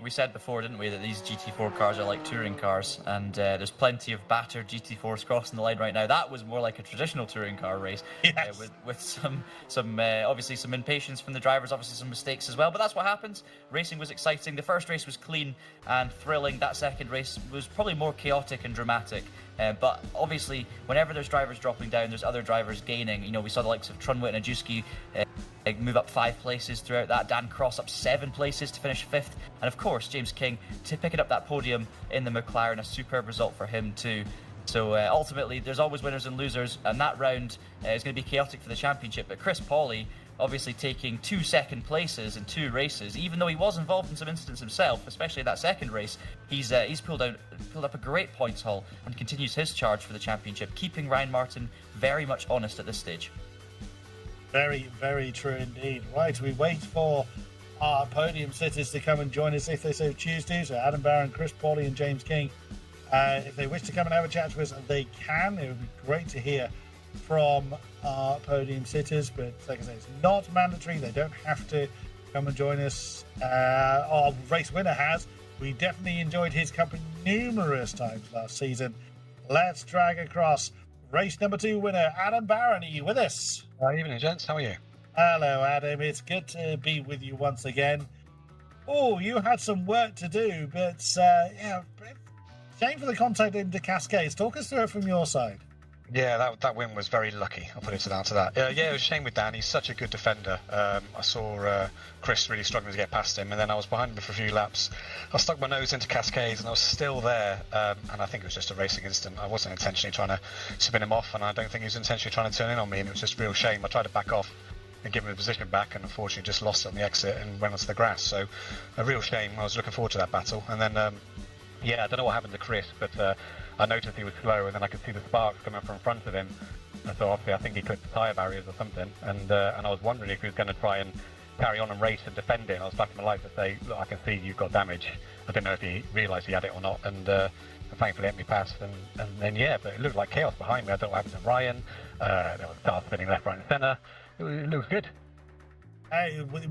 We said before, didn't we, that these GT4 cars are like touring cars, and there's plenty of battered GT4s crossing the line right now. That was more like a traditional touring car race, yes. With some obviously some impatience from the drivers, obviously some mistakes as well. But that's what happens. Racing was exciting. The first race was clean and thrilling. That second race was probably more chaotic and dramatic. But obviously, whenever there's drivers dropping down, there's other drivers gaining. You know, we saw the likes of Trunwitt and Ajewski move up 5 places throughout that. Dan Cross up 7 places to finish 5th. And of course, James King to picking up that podium in the McLaren, a superb result for him too. So ultimately, there's always winners and losers, and that round is going to be chaotic for the championship. But Chris Pawley obviously taking 2 second places in 2 races, even though he was involved in some incidents himself, especially that second race. He's pulled up a great points haul and continues his charge for the championship, keeping Ryan Martin very much honest at this stage. Very, very true indeed. Right, we wait for our podium sitters to come and join us if they so choose to. So Adam Barron, Chris Pawley and James King. If they wish to come and have a chat to us, they can. It would be great to hear from our podium sitters. But like I say, it's not mandatory. They don't have to come and join us. Our race winner has. We definitely enjoyed his company numerous times last season. Let's drag across race number 2 winner, Adam Barron. Are you with us? Evening, gents. How are you? Hello, Adam. It's good to be with you once again. Oh, you had some work to do, but yeah, shame for the contact into Cascades. Talk us through it from your side. Yeah, that win was very lucky. I'll put it down to that. Yeah, it was a shame with Dan. He's such a good defender. I saw Chris really struggling to get past him, and then I was behind him for a few laps. I stuck my nose into Cascades, and I was still there. And I think it was just a racing incident. I wasn't intentionally trying to spin him off, and I don't think he was intentionally trying to turn in on me. And it was just a real shame. I tried to back off and give him the position back, and unfortunately just lost it on the exit and went onto the grass. So a real shame. I was looking forward to that battle, and then yeah, I don't know what happened to Chris, but I noticed he was slow, and then I could see the sparks coming from in front of him. And so obviously I think he clipped the tyre barriers or something, and I was wondering if he was going to try and carry on and race and defend it. And I was flashing my lights to say, look, I can see you've got damage. I didn't know if he realised he had it or not, and thankfully let me pass. And then yeah, but it looked like chaos behind me. I don't know what happened to Ryan. There was cars spinning left, right and centre. It looked good.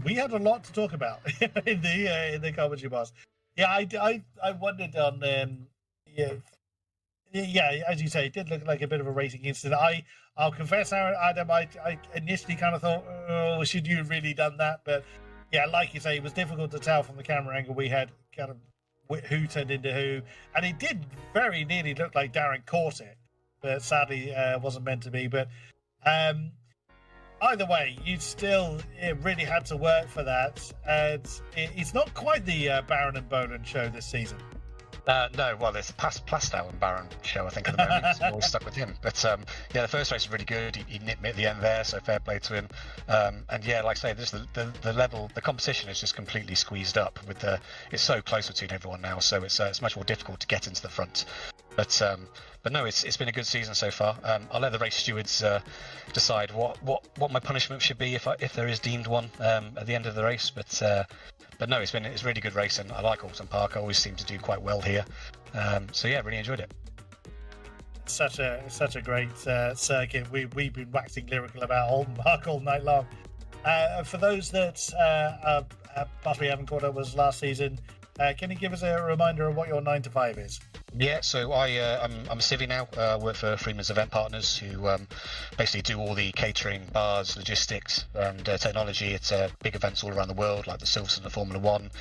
We had a lot to talk about in the commentary box. Yeah, I wondered on yeah, as you say, it did look like a bit of a racing incident. I'll confess, Adam, I initially kind of thought, oh, should you have really done that? But yeah, like you say, it was difficult to tell from the camera angle. We had kind of who turned into who, and it did very nearly look like Darren caught it, but sadly wasn't meant to be. But either way, it really had to work for that. And it's not quite the Barron and Boland show this season. No, well, it's Plastow and Barron show, I think, at the moment. It's always stuck with him. But yeah, the first race was really good. He nipped me at the end there, so fair play to him. And yeah, like I say, this the level, the competition is just completely squeezed up. It's so close between everyone now, so it's much more difficult to get into the front. But no, it's been a good season so far. I'll let the race stewards decide what my punishment should be if there is deemed one at the end of the race. But no, it's really good racing. I like Oulton Park. I always seem to do quite well here. So yeah, really enjoyed it. Such a great circuit. We've been waxing lyrical about Oulton Park all night long. For those that possibly haven't caught up with us last season, can you give us a reminder of what your 9 to 5 is? Yeah, so I'm a civvy now. Work for Freeman's Event Partners, who basically do all the catering, bars, logistics, and technology. It's big events all around the world, like the Silverstone, the Formula One,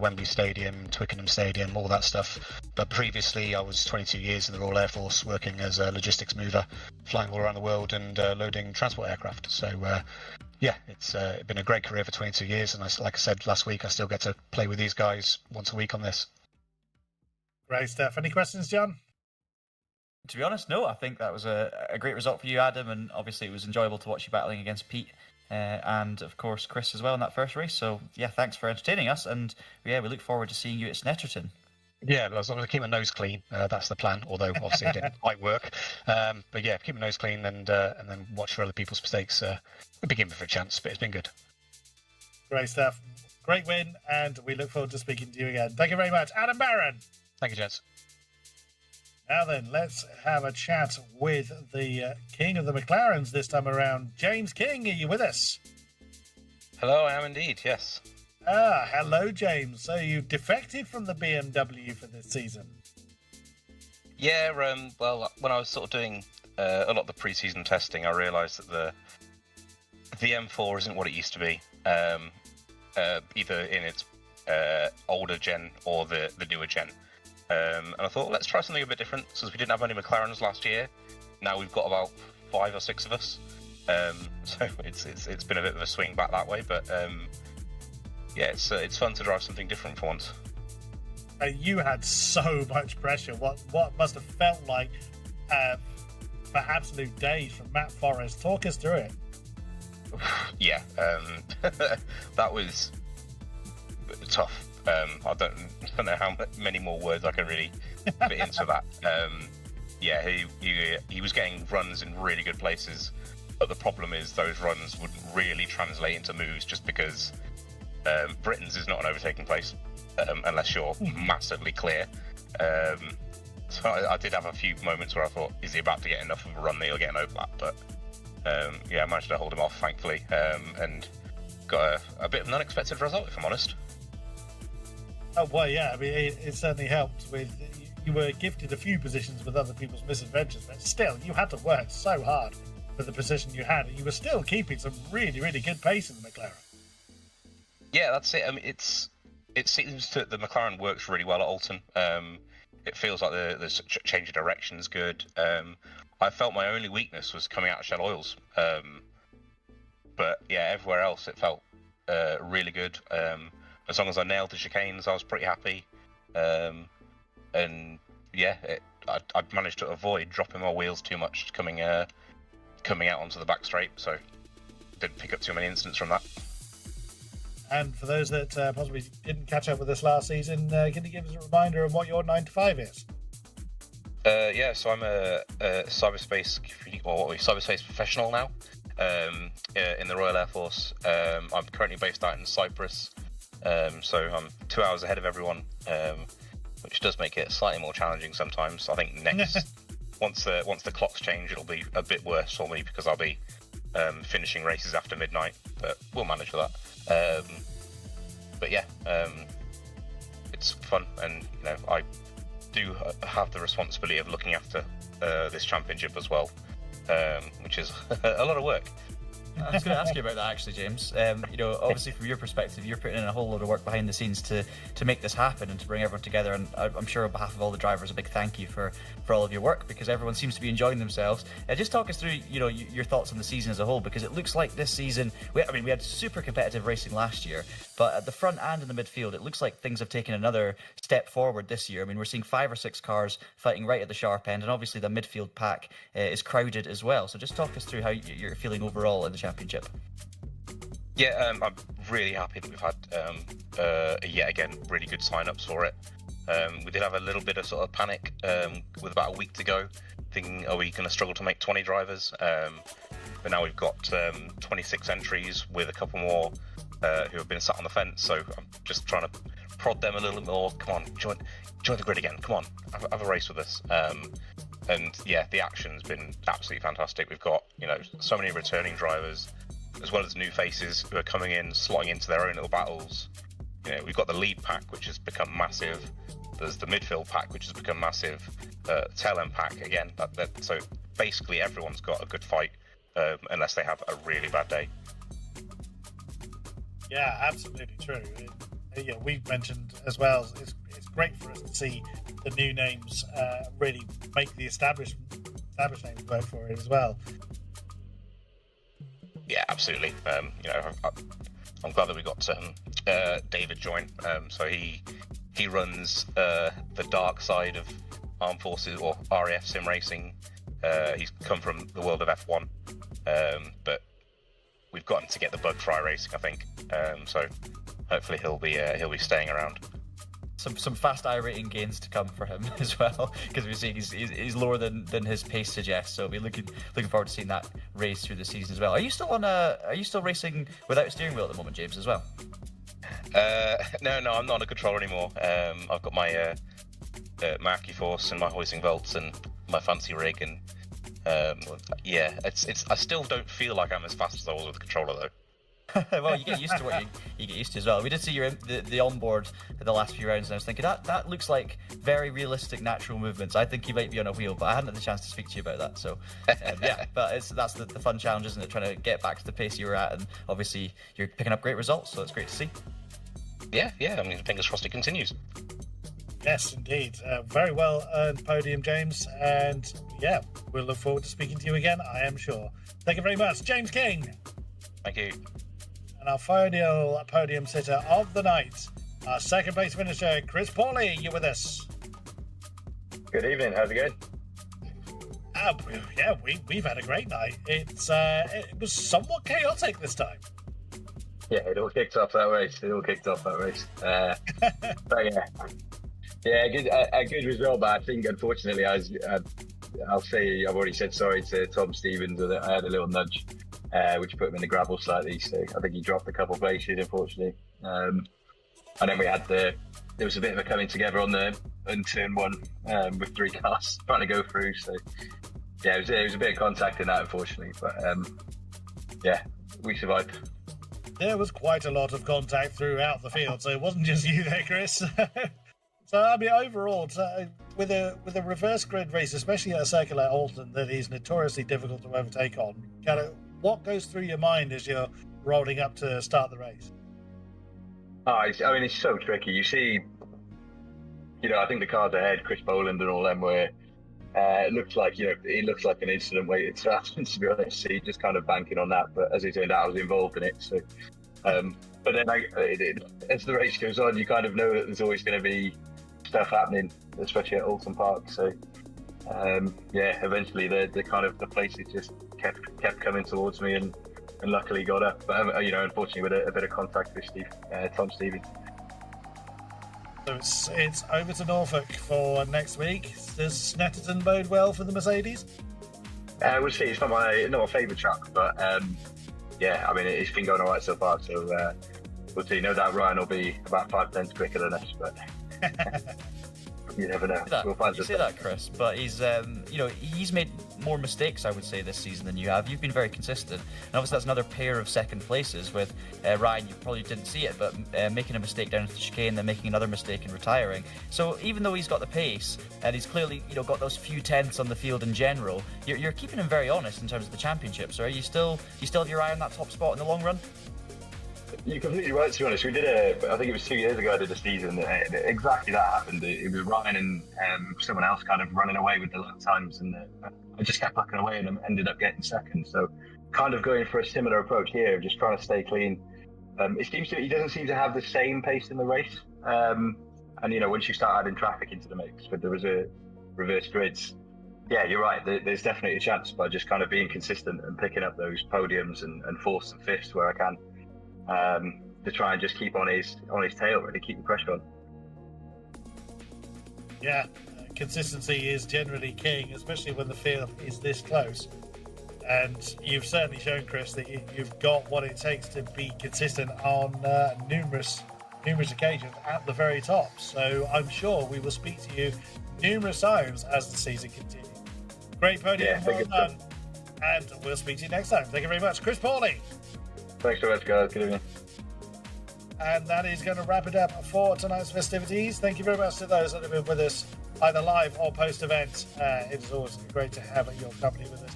Wembley Stadium, Twickenham Stadium, all that stuff. But previously, I was 22 years in the Royal Air Force, working as a logistics mover, flying all around the world and loading transport aircraft. So yeah, it's been a great career for 22 years, and like I said last week, I still get to play with these guys once a week on this. Great stuff. Any questions, John? To be honest, no. I think that was a great result for you, Adam, and obviously it was enjoyable to watch you battling against Pete and, of course, Chris as well in that first race. So, yeah, thanks for entertaining us, and yeah, we look forward to seeing you at Snetterton. Yeah, as long as I keep my nose clean, that's the plan. Although obviously it didn't quite work. But yeah, keep my nose clean and then watch for other people's mistakes. We'll be given for a chance, but it's been good. Great stuff. Great win, and we look forward to speaking to you again. Thank you very much, Adam Barron. Thank you, gents. Now then, let's have a chat with the king of the McLarens this time around. James King, are you with us? Hello, I am indeed, yes. Ah, hello, James. So you defected from the BMW for this season? Yeah, well, when I was sort of doing a lot of the pre-season testing, I realised that the M4 isn't what it used to be, either in its older gen or the newer gen. And I thought, let's try something a bit different, since we didn't have any McLarens last year. Now we've got about 5 or 6 of us, so it's been a bit of a swing back that way. But yeah, it's fun to drive something different for once. You had so much pressure. What must have felt like for absolute days from Matt Forrest? Talk us through it. Yeah, that was tough. I don't know how many more words I can really fit into that. Yeah, he was getting runs in really good places, but the problem is those runs wouldn't really translate into moves just because Britain's is not an overtaking place unless you're massively clear. So I did have a few moments where I thought, is he about to get enough of a run that he'll get an overlap? But yeah, I managed to hold him off, thankfully, and got a bit of an unexpected result, if I'm honest. Oh, well, yeah, I mean, it certainly helped with... You were gifted a few positions with other people's misadventures, but still, you had to work so hard for the position you had, and you were still keeping some really, really good pace in the McLaren. Yeah, that's it. I mean, it seems that the McLaren works really well at Oulton. It feels like the change of direction is good. I felt my only weakness was coming out of Shell Oils. But yeah, everywhere else it felt really good. As long as I nailed the chicanes, I was pretty happy. And yeah, I managed to avoid dropping my wheels too much coming out onto the back straight, so didn't pick up too many incidents from that. And for those that possibly didn't catch up with us last season, can you give us a reminder of what your 9 to 5 is? Yeah, so I'm a cyberspace professional now in the Royal Air Force. I'm currently based out in Cyprus, so I'm 2 hours ahead of everyone, which does make it slightly more challenging sometimes. I think next, once the clocks change, it'll be a bit worse for me because I'll be finishing races after midnight, but we'll manage for that. But yeah, it's fun, and you know, I do have the responsibility of looking after this championship as well, which is a lot of work. I was going to ask you about that actually, James. You know, obviously from your perspective, you're putting in a whole load of work behind the scenes to make this happen and to bring everyone together. And I'm sure on behalf of all the drivers, a big thank you for all of your work, because everyone seems to be enjoying themselves. Just talk us through, you know, your thoughts on the season as a whole, because it looks like this season, we had super competitive racing last year, but at the front and in the midfield, it looks like things have taken another step forward this year. I mean, we're seeing 5 or 6 cars fighting right at the sharp end, and obviously the midfield pack is crowded as well. So just talk us through how you're feeling overall in the championship. Yeah, I'm really happy that we've had yet again really good sign-ups for it. We did have a little bit of sort of panic with about a week to go, thinking, are we going to struggle to make 20 drivers? But now we've got 26 entries with a couple more who have been sat on the fence, so I'm just trying to prod them a little bit more. Come on, join the grid again. Come on, have a race with us. And yeah, the action's been absolutely fantastic. We've got, you know, so many returning drivers, as well as new faces who are coming in, slotting into their own little battles. You know, we've got the lead pack, which has become massive. There's the midfield pack, which has become massive. Tail end pack again. So basically, everyone's got a good fight, unless they have a really bad day. Yeah, absolutely true. Yeah, we've mentioned as well. It's great for us to see the new names really make the established names work for it as well. Yeah, absolutely. You know, I'm glad that we got David join. So he runs the dark side of Armed Forces or RAF sim racing. He's come from the world of F1, but we've got him to get the bug fry racing, I think. So hopefully he'll be staying around. some fast iRating gains to come for him as well, because we're seeing he's lower than his pace suggests. So we'll be looking forward to seeing that race through the season as well. Are you still racing without a steering wheel at the moment, James, as well? No, I'm not on a controller anymore. I've got my Marky Force and my hoisting bolts and my fancy rig, and it's. I still don't feel like I'm as fast as I was with the controller though. Well, you get used to what you get used to as well. We did see the onboard for the last few rounds, and I was thinking that looks like very realistic natural movements. I think you might be on a wheel, but I hadn't had the chance to speak to you about that. So yeah, but that's the fun challenge, isn't it? Trying to get back to the pace you were at, and obviously you're picking up great results, so it's great to see. Yeah. I mean, fingers crossed it continues. Yes, indeed. Very well earned podium, James. And yeah, we'll look forward to speaking to you again, I am sure. Thank you very much, James King. Thank you. And our final podium sitter of the night, our second place finisher, Chris Pawley. You with us? Good evening. How's it going? Yeah, we've had a great night. It was somewhat chaotic this time. Yeah, it all kicked off that race. But yeah, a good result. But I think, unfortunately, I'll say I've already said sorry to Tom Stevens. That I had a little nudge, which put him in the gravel slightly. So I think he dropped a couple of places, unfortunately. And then there was a bit of a coming together on turn one with 3 cars trying to go through. So yeah, it was a bit of contact in that, unfortunately. But yeah, we survived. There was quite a lot of contact throughout the field, so it wasn't just you there, Chris. So, I mean, overall, with a reverse grid race, especially at a circuit like Oulton, that is notoriously difficult to overtake on, what goes through your mind as you're rolling up to start the race? It's so tricky. You see, I think the cars ahead, Chris Boland and all them, were it looks like an incident waiting to happen, to be honest. So just kind of banking on that, but as it turned out, I was involved in it. So, but then as the race goes on, you kind of know that there's always going to be stuff happening, especially at Oulton Park. So, eventually the places just kept coming towards me, and luckily got up. But unfortunately, with a bit of contact with Tom Stevens. So it's over to Norfolk for next week. Does Snetterton bode well for the Mercedes? We'll see. It's not my favourite track, but it's been going all right so far. So we'll see. No doubt Ryan will be about 5 tenths quicker than us, but you never know. We'll find you say that, Chris, but he's he's made more mistakes, I would say, this season than you have. You've been very consistent, and obviously that's another pair of second places with Ryan. You probably didn't see it, but making a mistake down at the chicane, then making another mistake and retiring. So even though he's got the pace and he's clearly got those few tenths on the field in general, you're keeping him very honest in terms of the championship. So are you still have your eye on that top spot in the long run? You're completely right, to be honest. We did I think it was 2 years ago, I did a season. Exactly that happened. It was Ryan and someone else kind of running away with the lap times, and I just kept backing away and ended up getting second. So kind of going for a similar approach here, just trying to stay clean. He doesn't seem to have the same pace in the race. And once you start adding traffic into the mix with the reverse grids, yeah, you're right. There's definitely a chance by just kind of being consistent and picking up those podiums and fourths and fifths where I can. To try and just keep on his tail, really keep the pressure on. Yeah, consistency is generally king, especially when the field is this close. And you've certainly shown, Chris, that you've got what it takes to be consistent on numerous occasions at the very top. So I'm sure we will speak to you numerous times as the season continues. Great podium, well done. And we'll speak to you next time. Thank you very much, Chris Pawley. Thanks so much, guys. Good evening. And that is going to wrap it up for tonight's festivities. Thank you very much to those that have been with us, either live or post-event. It is always great to have your company with us.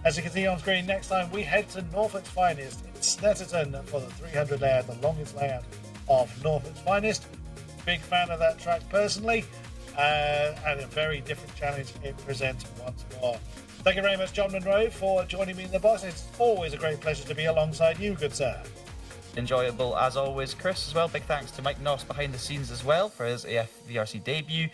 As you can see on screen, next time we head to Norfolk's finest in Snetterton for the 300 layout, the longest layout of Norfolk's finest. Big fan of that track personally, and a very different challenge it presents once more. Thank you very much, John Monroe, for joining me in the box. It's always a great pleasure to be alongside you, good sir. enjoyable as always. Chris as well, big thanks to Mike Noss behind the scenes as well for his AFVRC debut.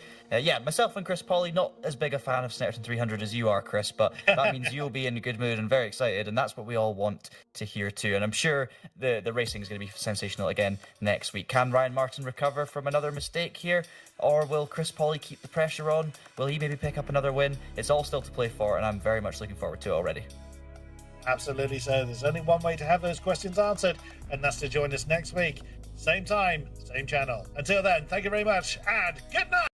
Myself and Chris Polly, not as big a fan of Snetterton 300 as you are, Chris, but that means you'll be in a good mood and very excited, and that's what we all want to hear too. And I'm sure the racing is going to be sensational again next week. Can Ryan Martin recover from another mistake here, or will Chris Polly keep the pressure on? Will he maybe pick up another win? It's all still to play for, and I'm very much looking forward to it already. Absolutely so. There's only one way to have those questions answered, and that's to join us next week. Same time, same channel. Until then, thank you very much, and good night!